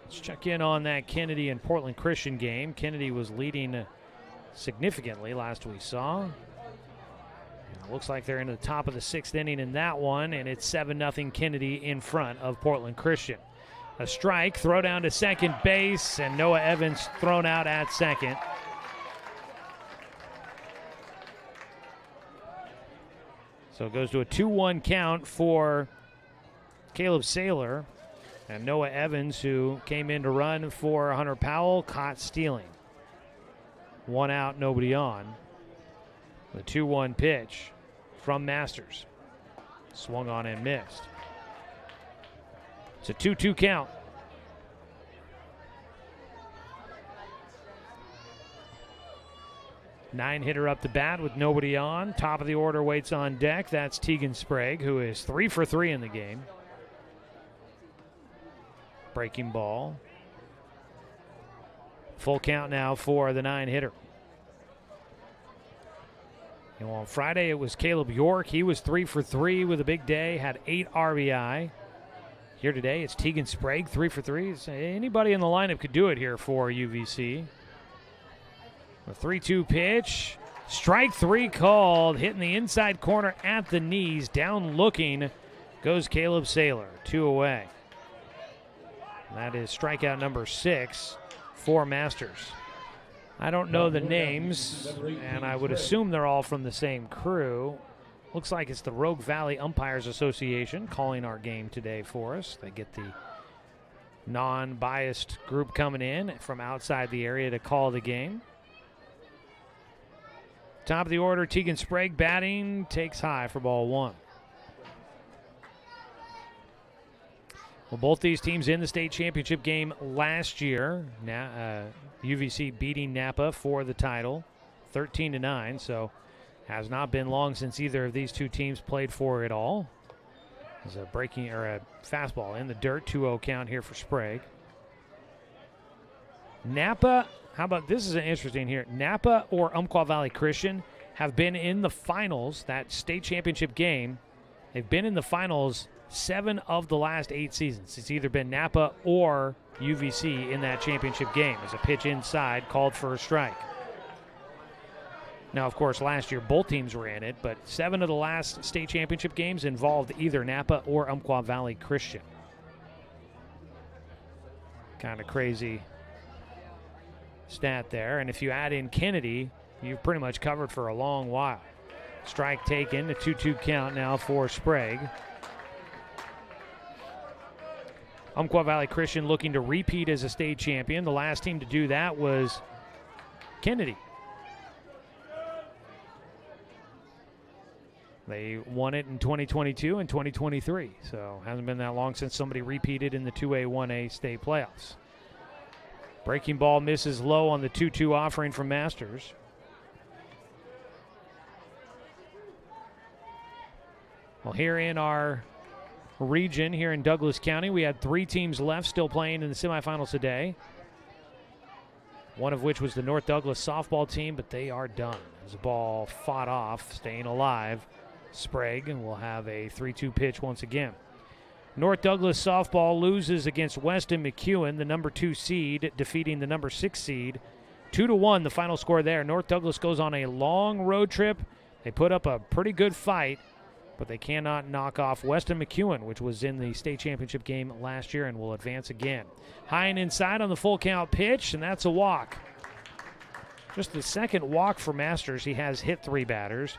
Let's check in on that Kennedy and Portland Christian game. Kennedy was leading significantly last we saw. And it looks like they're into the top of the 6th inning in that one, and it's 7-0 Kennedy in front of Portland Christian. A strike, throw down to second base, and Noah Evans thrown out at second. So it goes to a 2-1 count for Caleb Saylor. And Noah Evans, who came in to run for Hunter Powell, caught stealing. 1 out, nobody on. The 2-1 pitch from Masters. Swung on and missed. It's a 2-2 count. Nine-hitter up the bat with nobody on. Top of the order waits on deck. That's Tegan Sprague, who is 3 for 3 in the game. Breaking ball. Full count now for the 9-hitter. And on Friday, it was Caleb York. He was 3 for 3 with a big day, had 8 RBI. Here today, it's Tegan Sprague, 3 for 3. Anybody in the lineup could do it here for UVC. A 3-2 pitch. Strike 3 called. Hitting the inside corner at the knees. Down looking goes Caleb Saylor. 2 away. That is strikeout number 6 for Masters. I don't know the names, and I would assume they're all from the same crew. Looks like it's the Rogue Valley Umpires Association calling our game today for us. They get the non-biased group coming in from outside the area to call the game. Top of the order, Tegan Sprague batting, takes high for ball 1. Well, both these teams in the state championship game last year. Now, UVC beating Knappa for the title, 13-9. So, has not been long since either of these two teams played for it all. There's a breaking or a fastball in the dirt, 2-0 count here for Sprague. Knappa, how about this is an interesting here. Knappa or Umpqua Valley Christian have been in the finals, that state championship game. They've been in the finals 7 of the last 8 seasons. It's either been Knappa or UVC in that championship game. As a pitch inside called for a strike. Now, of course, last year both teams were in it, but 7 of the last state championship games involved either Knappa or Umpqua Valley Christian. Kind of crazy stat there. And if you add in Kennedy, you've pretty much covered for a long while. Strike taken, a 2-2 count now for Sprague. Umpqua Valley Christian looking to repeat as a state champion. The last team to do that was Kennedy. They won it in 2022 and 2023, so hasn't been that long since somebody repeated in the 2A, 1A state playoffs. Breaking ball misses low on the 2-2 offering from Masters. Well, here in our region, here in Douglas County, we had 3 teams left still playing in the semifinals today. One of which was the North Douglas softball team, but they are done. As the ball fought off, staying alive, Sprague, and we'll have a 3-2 pitch once again. North Douglas softball loses against Weston McEwen, the number 2 seed, defeating the number 6 seed. 2-1, the final score there. North Douglas goes on a long road trip. They put up a pretty good fight, but they cannot knock off Weston McEwen, which was in the state championship game last year and will advance again. High and inside on the full count pitch, and that's a walk. Just the second walk for Masters. He has hit 3 batters.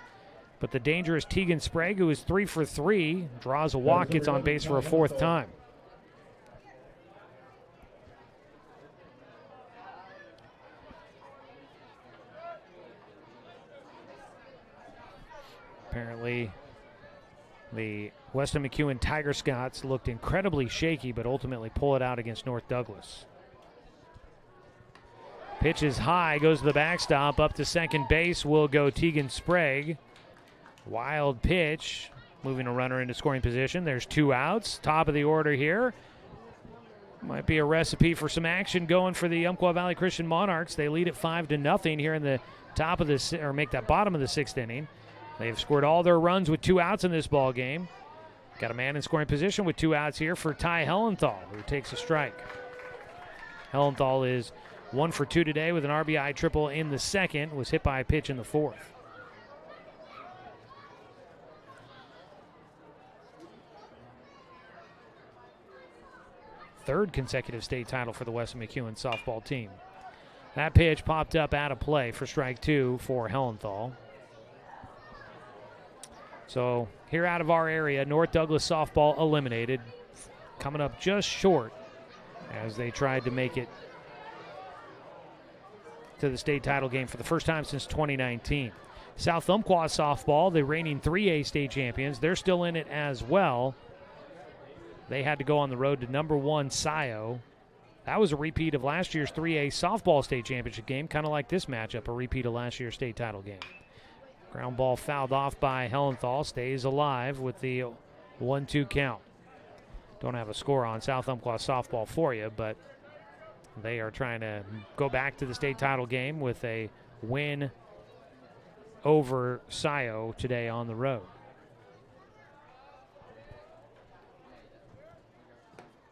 But the dangerous Tegan Sprague, who is 3 for 3, draws a walk, gets on base for a 4th time. Apparently, the Weston McEwen Tiger Scots looked incredibly shaky, but ultimately pull it out against North Douglas. Pitch is high, goes to the backstop. Up to second base will go Tegan Sprague. Wild pitch, moving a runner into scoring position. There's 2 outs. Top of the order here. Might be a recipe for some action going for the Umpqua Valley Christian Monarchs. They lead it 5-0 here in the top of this, or make that bottom of the 6th inning. They've scored all their runs with 2 outs in this ball game. Got a man in scoring position with 2 outs here for Ty Hellenthal, who takes a strike. Hellenthal is 1 for 2 today with an RBI triple in the 2nd. Was hit by a pitch in the 4th. Third consecutive state title for the Weston McEwen softball team. That pitch popped up out of play for strike 2 for Hellenthal. So here out of our area, North Douglas softball eliminated, coming up just short as they tried to make it to the state title game for the first time since 2019. South Umpqua softball, the reigning 3A state champions, they're still in it as well. They had to go on the road to number 1 Scio. That was a repeat of last year's 3A softball state championship game, kind of like this matchup, a repeat of last year's state title game. Ground ball fouled off by Hellenthal, stays alive with the 1-2 count. Don't have a score on South Umpqua softball for you, but they are trying to go back to the state title game with a win over Scio today on the road.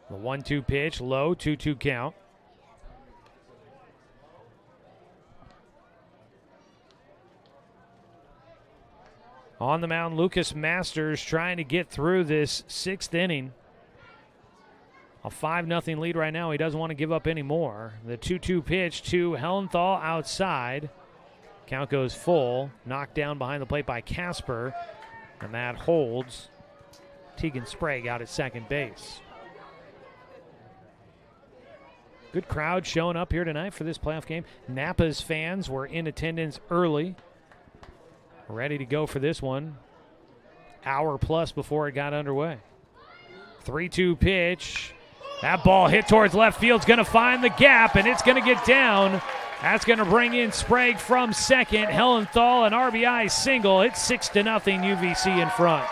The 1-2 pitch, low, 2-2 count. On the mound, Lucas Masters trying to get through this 6th inning. A 5-0 lead right now. He doesn't want to give up any more. The 2-2 pitch to Hellenthal outside. Count goes full. Knocked down behind the plate by Casper. And that holds Tegan Sprague out at second base. Good crowd showing up here tonight for this playoff game. Knappa's fans were in attendance early. Ready to go for this one. Hour plus before it got underway. 3-2 pitch. That ball hit towards left field. It's going to find the gap, and it's going to get down. That's going to bring in Sprague from second. Hellenthal, an RBI single. It's 6-0 UVC in front.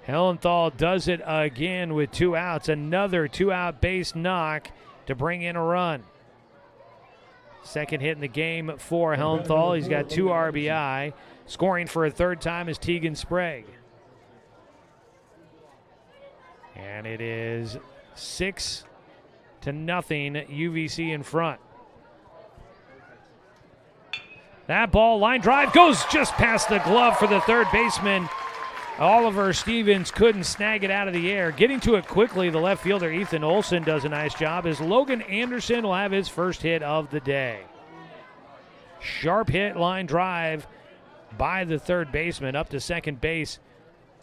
Hellenthal does it again with 2 outs. Another 2-out base knock to bring in a run. Second hit in the game for Hellenthal. He's got 2 RBI. Scoring for a 3rd time is Tegan Sprague. And it is 6-0 UVC in front. That ball, line drive, goes just past the glove for the 3rd baseman. Oliver Stevens couldn't snag it out of the air. Getting to it quickly, the left fielder Ethan Olson does a nice job as Logan Anderson will have his first hit of the day. Sharp hit, line drive by the 3rd baseman. Up to second base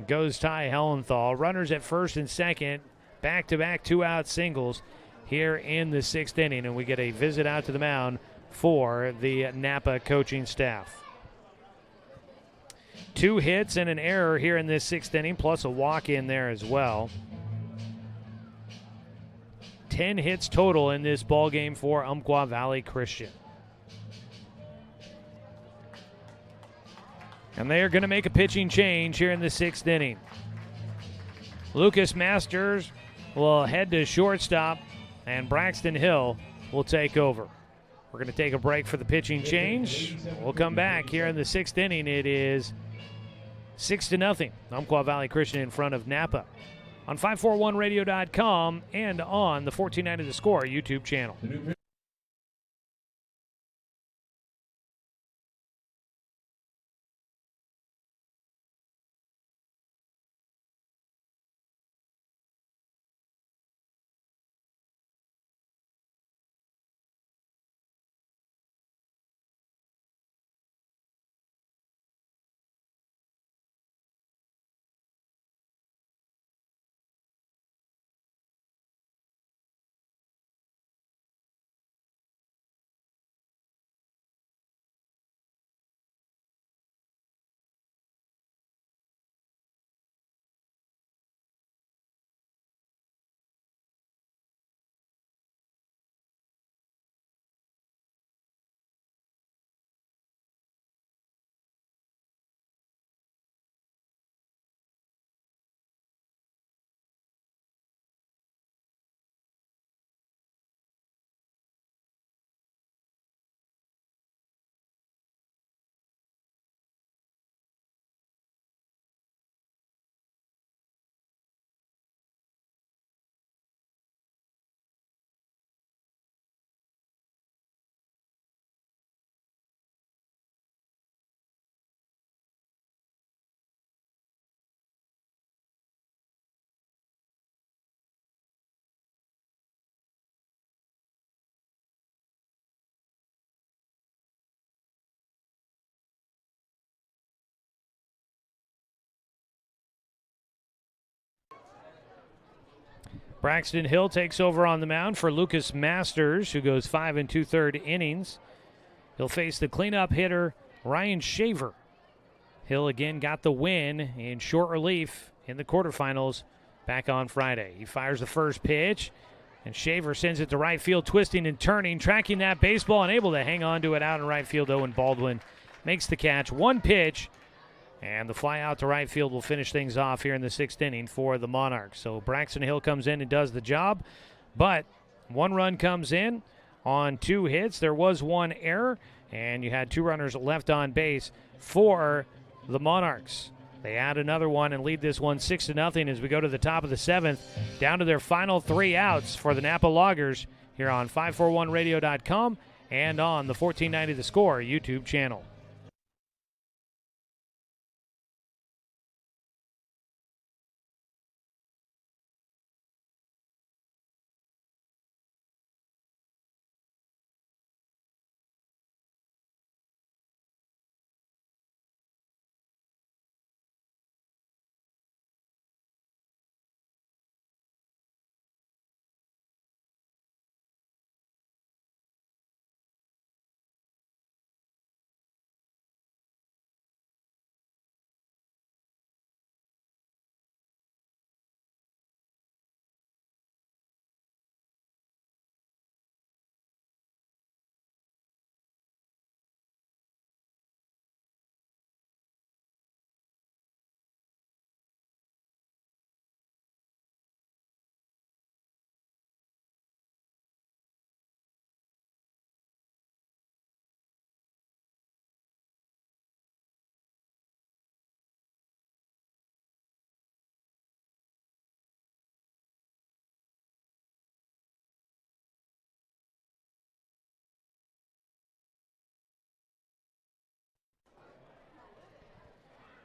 goes Ty Hellenthal. Runners at first and second. Back-to-back 2-out singles here in the 6th inning. And we get a visit out to the mound for the Knappa coaching staff. 2 hits and an error here in this 6th inning, plus a walk in there as well. 10 hits total in this ball game for Umpqua Valley Christian. And they are going to make a pitching change here in the 6th inning. Lucas Masters will head to shortstop, and Braxton Hill will take over. We're going to take a break for the pitching change. We'll come back here in the 6th inning. It is 6-0. Umpqua Valley Christian in front of Knappa on 541radio.com and on the 1490 The Score YouTube channel. Braxton Hill takes over on the mound for Lucas Masters, who goes 5 2/3 innings. He'll face the cleanup hitter, Ryan Shaver. Hill again got the win in short relief in the quarterfinals back on Friday. He fires the first pitch, and Shaver sends it to right field, twisting and turning, tracking that baseball and able to hang on to it out in right field. Owen Baldwin makes the catch. One pitch, and the fly out to right field will finish things off here in the 6th inning for the Monarchs. So Braxton Hill comes in and does the job, but one run comes in on 2 hits. There was one error, and you had 2 runners left on base for the Monarchs. They add another one and lead this one 6-0 as we go to the top of the 7th, down to their final 3 outs for the Knappa Loggers here on 541radio.com and on the 1490 The Score YouTube channel.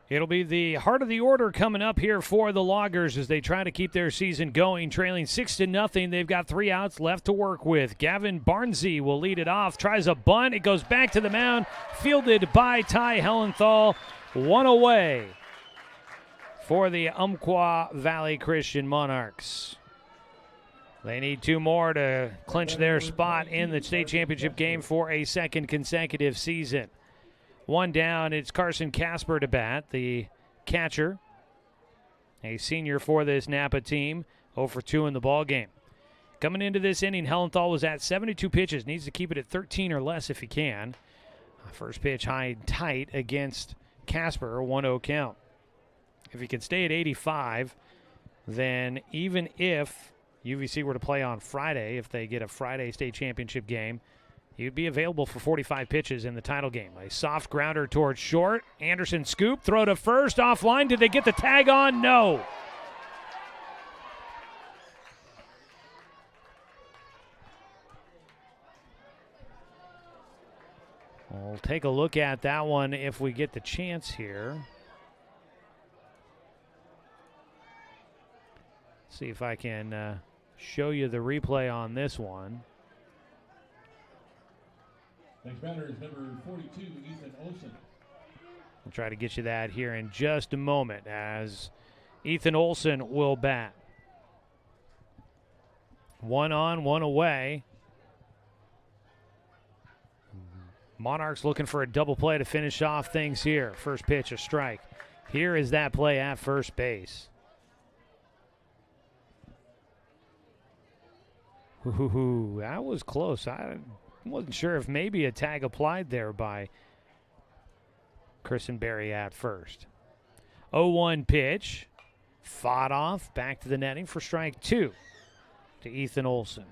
It'll be the heart of the order coming up here for the Loggers as they try to keep their season going, trailing 6-0. They've got 3 outs left to work with. Gavin Barnsey will lead it off, tries a bunt. It goes back to the mound, fielded by Ty Hellenthal. 1 away for the Umpqua Valley Christian Monarchs. They need 2 more to clinch their spot in the state championship game for a 2nd consecutive season. 1 down, it's Carson Casper to bat, the catcher, a senior for this Knappa team, 0 for 2 in the ball game. Coming into this inning, Hellenthal was at 72 pitches, needs to keep it at 13 or less if he can. First pitch high and tight against Casper, a 1-0 count. If he can stay at 85, then even if UVC were to play on Friday, if they get a Friday state championship game, he would be available for 45 pitches in the title game. A soft grounder towards short. Anderson scoop, throw to first, offline. Did they get the tag on? No. We'll take a look at that one if we get the chance here. See if I can show you the replay on this one. Next batter is number 42, Ethan Olson. We'll try to get you that here in just a moment as Ethan Olson will bat. 1 on, 1 away. Monarchs looking for a double play to finish off things here. First pitch, a strike. Here is that play at first base. Ooh, that was close. I wasn't sure if maybe a tag applied there by Kristen Berry at first. 0-1 pitch. Fought off. Back to the netting for strike 2 to Ethan Olson.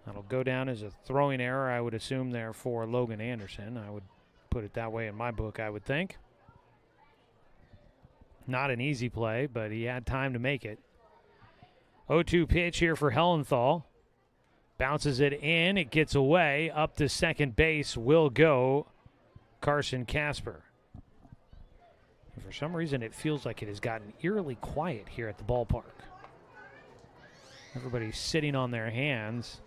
That'll go down as a throwing error, I would assume, there for Logan Anderson. I would put it that way in my book, I would think. Not an easy play, but he had time to make it. 0-2 pitch here for Hellenthal. Bounces it in. It gets away. Up to second base will go Carson Casper. And for some reason, it feels like it has gotten eerily quiet here at the ballpark. Everybody's sitting on their hands,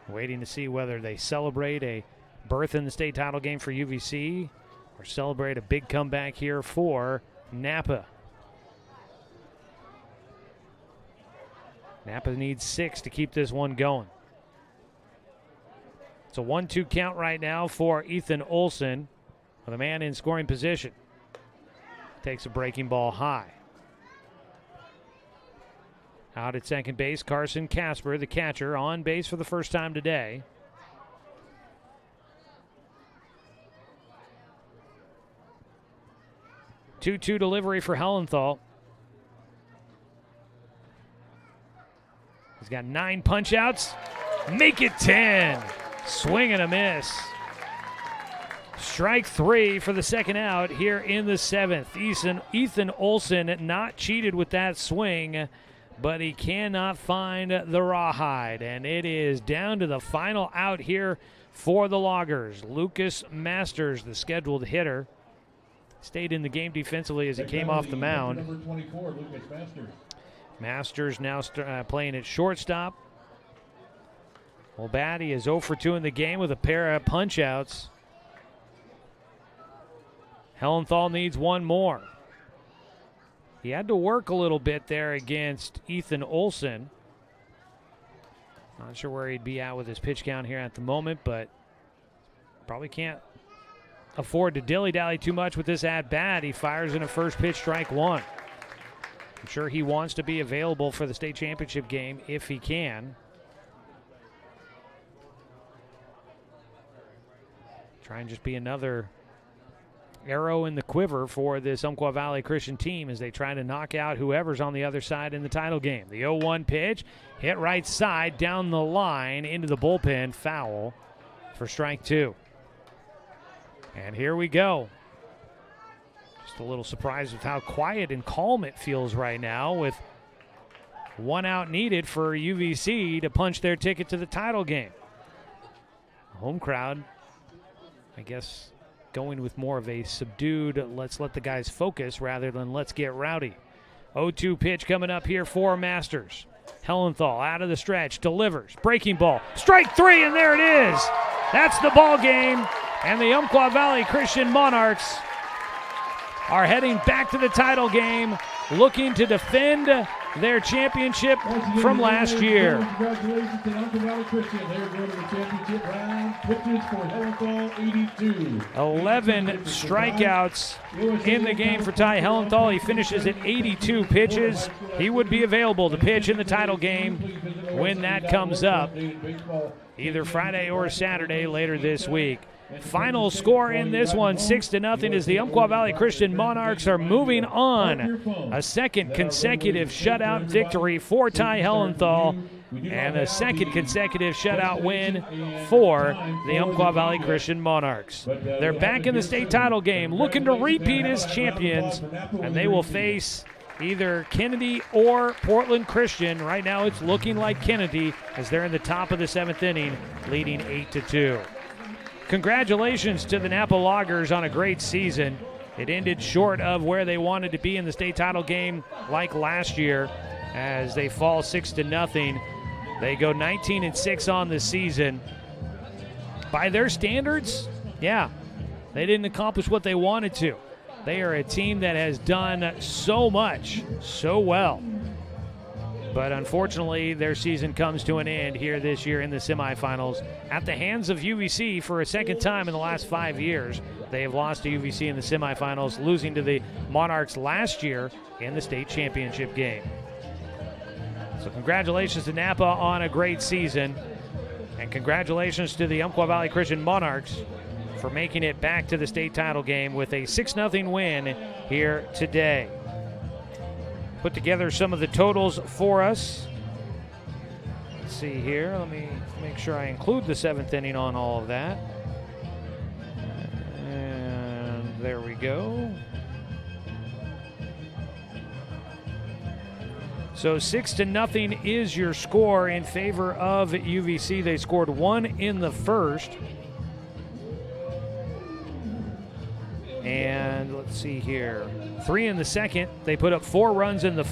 waiting to see whether they celebrate a berth in the state title game for UVC or celebrate a big comeback here for Knappa. Knappa needs 6 to keep this one going. It's a 1-2 count right now for Ethan Olson with a man in scoring position. Takes a breaking ball high. Out at second base, Carson Casper, the catcher, on base for the first time today. Two-two delivery for Hellenthal. He's got 9 punch-outs. Make it 10. Swing and a miss. Strike 3 for the second out here in the 7th. Ethan Olson not cheated with that swing, but he cannot find the rawhide. And it is down to the final out here for the Loggers. Lucas Masters, the scheduled hitter, stayed in the game defensively as he came off the mound. Number 24, Lucas Masters. Masters now playing at shortstop. Well, Batty is 0 for 2 in the game with a pair of punch-outs. Hellenthal needs one more. He had to work a little bit there against Ethan Olson. Not sure where he'd be at with his pitch count here at the moment, but probably can't afford to dilly-dally too much with this at-bat. He fires in a first pitch, strike 1. I'm sure he wants to be available for the state championship game if he can. Try and just be another arrow in the quiver for this Umpqua Valley Christian team as they try to knock out whoever's on the other side in the title game. The 0-1 pitch, hit right side, down the line, into the bullpen, foul for strike 2. And here we go. Just a little surprised with how quiet and calm it feels right now, with 1 out needed for UVC to punch their ticket to the title game. The home crowd, I guess, going with more of a subdued, let's let the guys focus rather than let's get rowdy. 0-2 pitch coming up here for Masters. Hellenthal out of the stretch, delivers, breaking ball, strike 3, and there it is. That's the ball game, and the Umpqua Valley Christian Monarchs are heading back to the title game, looking to defend their championship from last year. Congratulations to Umpqua Valley Christian. They're going to the championship round. Pitches for Hellenthal, 82. 11 strikeouts in the game for Ty Hellenthal. He finishes at 82 pitches. He would be available to pitch in the title game when that comes up, either Friday or Saturday later this week. Final score in this one, 6-0, as the Umpqua Valley Christian Monarchs are moving on. A second consecutive shutout victory for Ty Hellenthal, and a second consecutive shutout win for the Umpqua Valley Christian Monarchs. They're back in the state title game, looking to repeat as champions, and they will face either Kennedy or Portland Christian. Right now it's looking like Kennedy, as they're in the top of the 7th inning, leading 8-2. Congratulations to the Knappa Loggers on a great season. It ended short of where they wanted to be in the state title game like last year, as they fall 6-0. They go 19-6 on the season. By their standards, yeah, they didn't accomplish what they wanted to. They are a team that has done so much, so well. But unfortunately, their season comes to an end here this year in the semifinals at the hands of UVC for a second time in the last 5 years. They have lost to UVC in the semifinals, losing to the Monarchs last year in the state championship game. So congratulations to Knappa on a great season, and congratulations to the Umpqua Valley Christian Monarchs for making it back to the state title game with a 6-0 win here today. Put together some of the totals for us. Let's see here. Let me make sure I include the 7th inning on all of that. And there we go. So 6-0 is your score in favor of UVC. They scored 1 in the first. And let's see here, 3 in the second. They put up 4 runs in the,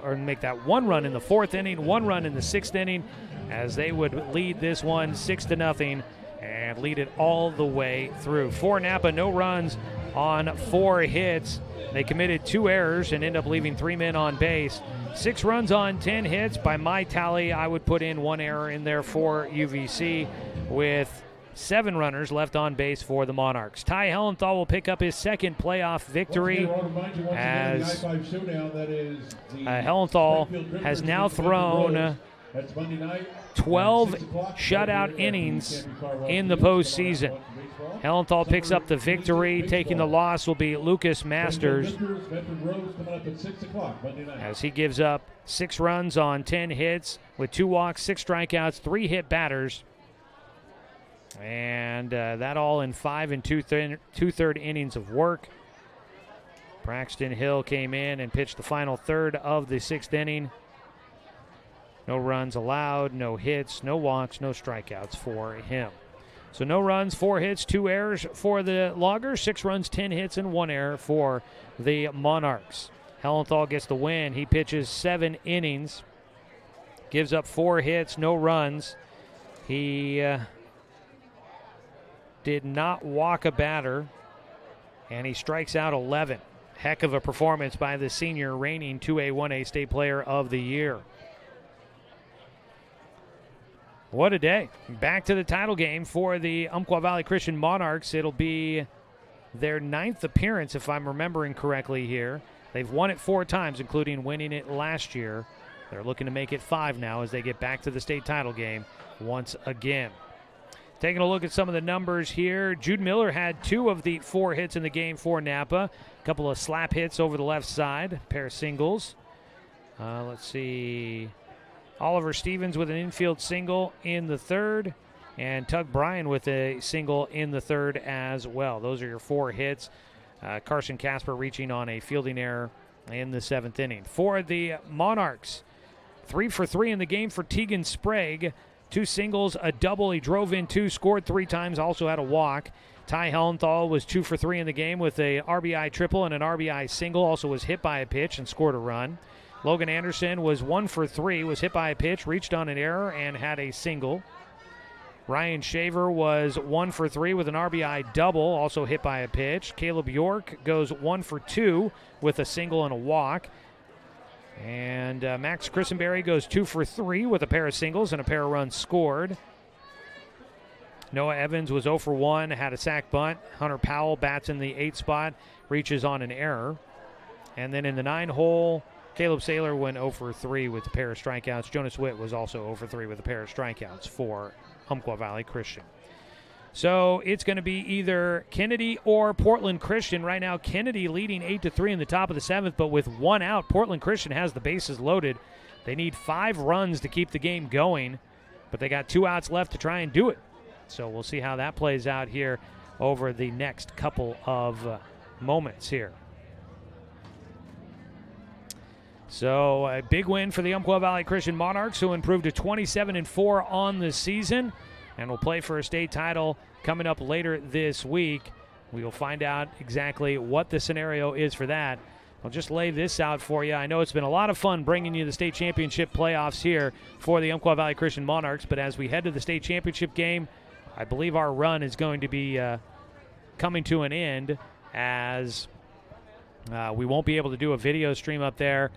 or make that 1 run in the 4th inning, 1 run in the 6th inning, as they would lead this one 6-0. And and lead it all the way through. For Knappa, no runs on 4 hits. They committed 2 errors and end up leaving 3 men on base. 6 runs on 10 hits. By my tally, I would put in 1 error in there for UVC, with 7 runners left on base for the Monarchs. Ty Hellenthal will pick up his second playoff victory, as Hellenthal has now thrown 12 shutout innings in the postseason. Hellenthal picks up the victory. Taking the loss will be Lucas Masters, as he gives up 6 runs on 10 hits with 2 walks, 6 strikeouts, 3 hit batters. And that all in 5 2/3 innings of work. Braxton Hill came in and pitched the final third of the 6th inning. No runs allowed, no hits, no walks, no strikeouts for him. So no runs, 4 hits, 2 errors for the Loggers, 6 runs, 10 hits, and 1 error for the Monarchs. Hellenthal gets the win. He pitches 7 innings, gives up 4 hits, no runs. He did not walk a batter, and he strikes out 11. Heck of a performance by the senior, reigning 2A, 1A state player of the year. What a day. Back to the title game for the Umpqua Valley Christian Monarchs. It'll be their 9th appearance, if I'm remembering correctly here. They've won it 4 times, including winning it last year. They're looking to make it 5 now as they get back to the state title game once again. Taking a look at some of the numbers here, Jude Miller had 2 of the 4 hits in the game for Knappa. A couple of slap hits over the left side, a pair of singles. Let's see. Oliver Stevens with an infield single in the 3rd, and Tug Bryan with a single in the 3rd as well. Those are your 4 hits. Carson Casper reaching on a fielding error in the 7th inning. For the Monarchs, 3 for 3 in the game for Tegan Sprague. 2 singles, a double. He drove in 2, scored 3 times, also had a walk. Ty Hellenthal was 2 for 3 in the game with a RBI triple and an RBI single. Also was hit by a pitch and scored a run. Logan Anderson was 1 for 3, was hit by a pitch, reached on an error, and had a single. Ryan Shaver was 1 for 3 with an RBI double, also hit by a pitch. Caleb York goes 1 for 2 with a single and a walk. And Max Christenberry goes 2 for 3 with a pair of singles and a pair of runs scored. Noah Evans was 0 for 1, had a sac bunt. Hunter Powell bats in the 8th spot, reaches on an error. And then in the 9 hole, Caleb Saylor went 0 for 3 with a pair of strikeouts. Jonas Witt was also 0 for 3 with a pair of strikeouts for Umpqua Valley Christian. So it's going to be either Kennedy or Portland Christian. Right now, Kennedy leading 8-3 in the top of the 7th, but with 1 out, Portland Christian has the bases loaded. They need 5 runs to keep the game going, but they got 2 outs left to try and do it. So we'll see how that plays out here over the next couple of moments here. So a big win for the Umpqua Valley Christian Monarchs, who improved to 27-4 on the season and will play for a state title coming up later this week. We will find out exactly what the scenario is for that. I'll just lay this out for you. I know it's been a lot of fun bringing you the state championship playoffs here for the Umpqua Valley Christian Monarchs, but as we head to the state championship game, I believe our run is going to be coming to an end, as we won't be able to do a video stream up there.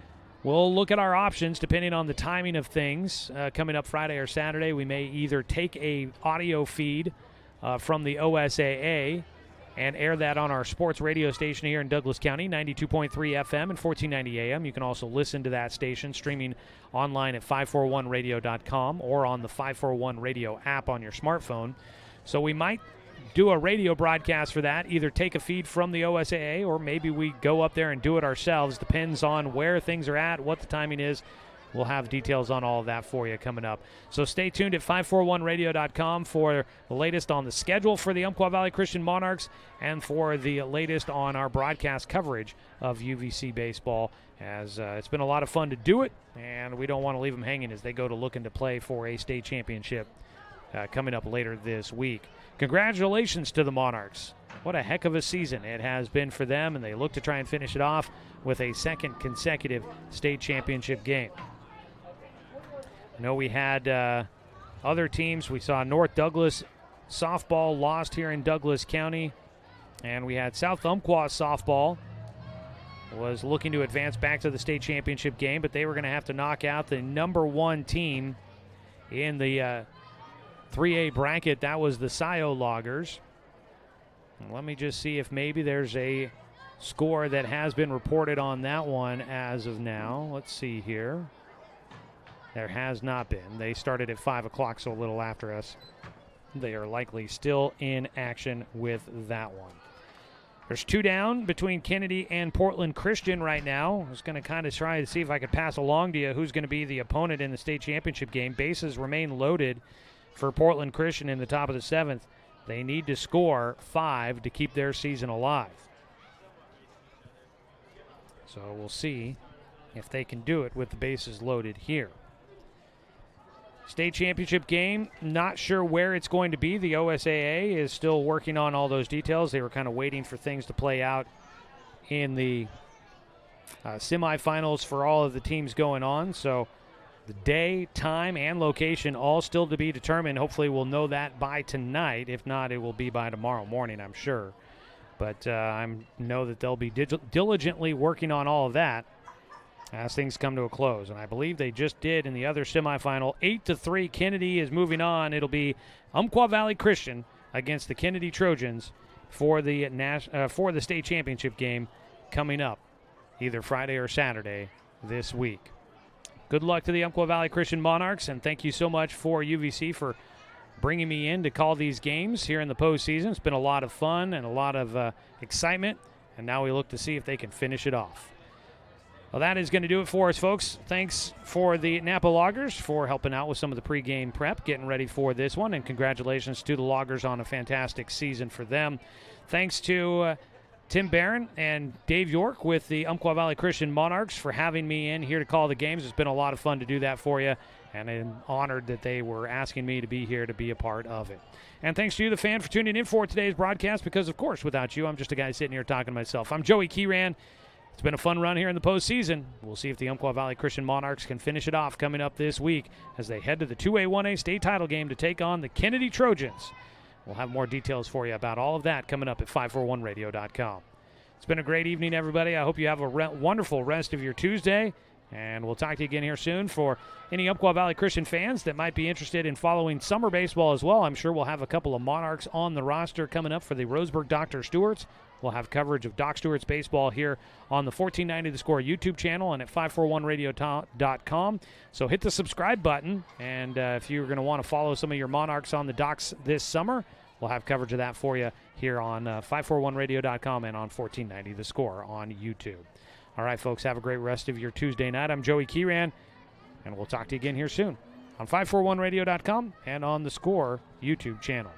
We'll look at our options depending on the timing of things. Coming up Friday or Saturday, we may either take a audio feed from the OSAA and air that on our sports radio station here in Douglas County, 92.3 FM and 1490 AM. You can also listen to that station streaming online at 541radio.com or on the 541 Radio app on your smartphone. So we might do a radio broadcast for that, either take a feed from the OSAA or maybe we go up there and do it ourselves. Depends on where things are at, what the timing is. We'll have details on all of that for you coming up. So stay tuned at 541radio.com for the latest on the schedule for the Umpqua Valley Christian Monarchs and for the latest on our broadcast coverage of UVC baseball, as it's been a lot of fun to do it, and we don't want to leave them hanging as they go to looking to play for a state championship coming up later this week. Congratulations to the Monarchs. What a heck of a season it has been for them, and they look to try and finish it off with a second consecutive state championship game. I know we had other teams. We saw North Douglas softball lost here in Douglas County. And we had South Umpqua softball was looking to advance back to the state championship game, but they were going to have to knock out the number 1 team in the 3A bracket. That was the Knappa Loggers. Let me just see if maybe there's a score that has been reported on that one as of now. Let's see here. There has not been. They started at 5 o'clock, so a little after us. They are likely still in action with that one. There's 2 down between Kennedy and Portland Christian right now. I was going to kind of try to see if I could pass along to you who's going to be the opponent in the state championship game. Bases remain loaded for Portland Christian in the top of the 7th. They need to score 5 to keep their season alive. So we'll see if they can do it with the bases loaded here. State championship game, not sure where it's going to be. The OSAA is still working on all those details. They were kind of waiting for things to play out in the semifinals for all of the teams going on. So the day, time, and location all still to be determined. Hopefully we'll know that by tonight. If not, it will be by tomorrow morning, I'm sure. But I know that they'll be diligently working on all of that as things come to a close. And I believe they just did in the other semifinal. 8-3, Kennedy is moving on. It'll be Umpqua Valley Christian against the Kennedy Trojans for the state championship game coming up either Friday or Saturday this week. Good luck to the Umpqua Valley Christian Monarchs, and thank you so much for UVC for bringing me in to call these games here in the postseason. It's been a lot of fun and a lot of excitement, and now we look to see if they can finish it off. Well, that is going to do it for us, folks. Thanks for the Knappa Loggers for helping out with some of the pregame prep, getting ready for this one, and congratulations to the Loggers on a fantastic season for them. Thanks to Tim Barron and Dave York with the Umpqua Valley Christian Monarchs for having me in here to call the games. It's been a lot of fun to do that for you, and I'm honored that they were asking me to be here to be a part of it. And thanks to you, the fan, for tuning in for today's broadcast, because, of course, without you, I'm just a guy sitting here talking to myself. I'm Joey Keyran. It's been a fun run here in the postseason. We'll see if the Umpqua Valley Christian Monarchs can finish it off coming up this week as they head to the 2A, 1A state title game to take on the Kennedy Trojans. We'll have more details for you about all of that coming up at 541radio.com. It's been a great evening, everybody. I hope you have a wonderful rest of your Tuesday, and we'll talk to you again here soon. For any Umpqua Valley Christian fans that might be interested in following summer baseball as well, I'm sure we'll have a couple of Monarchs on the roster coming up for the Roseburg Dr. Stewarts. We'll have coverage of Doc Stewart's baseball here on the 1490 The Score YouTube channel and at 541radio.com. So hit the subscribe button, and if you're going to want to follow some of your Monarchs on the Docs this summer, we'll have coverage of that for you here on 541radio.com and on 1490 The Score on YouTube. All right, folks, have a great rest of your Tuesday night. I'm Joey Keyran, and we'll talk to you again here soon on 541radio.com and on The Score YouTube channel.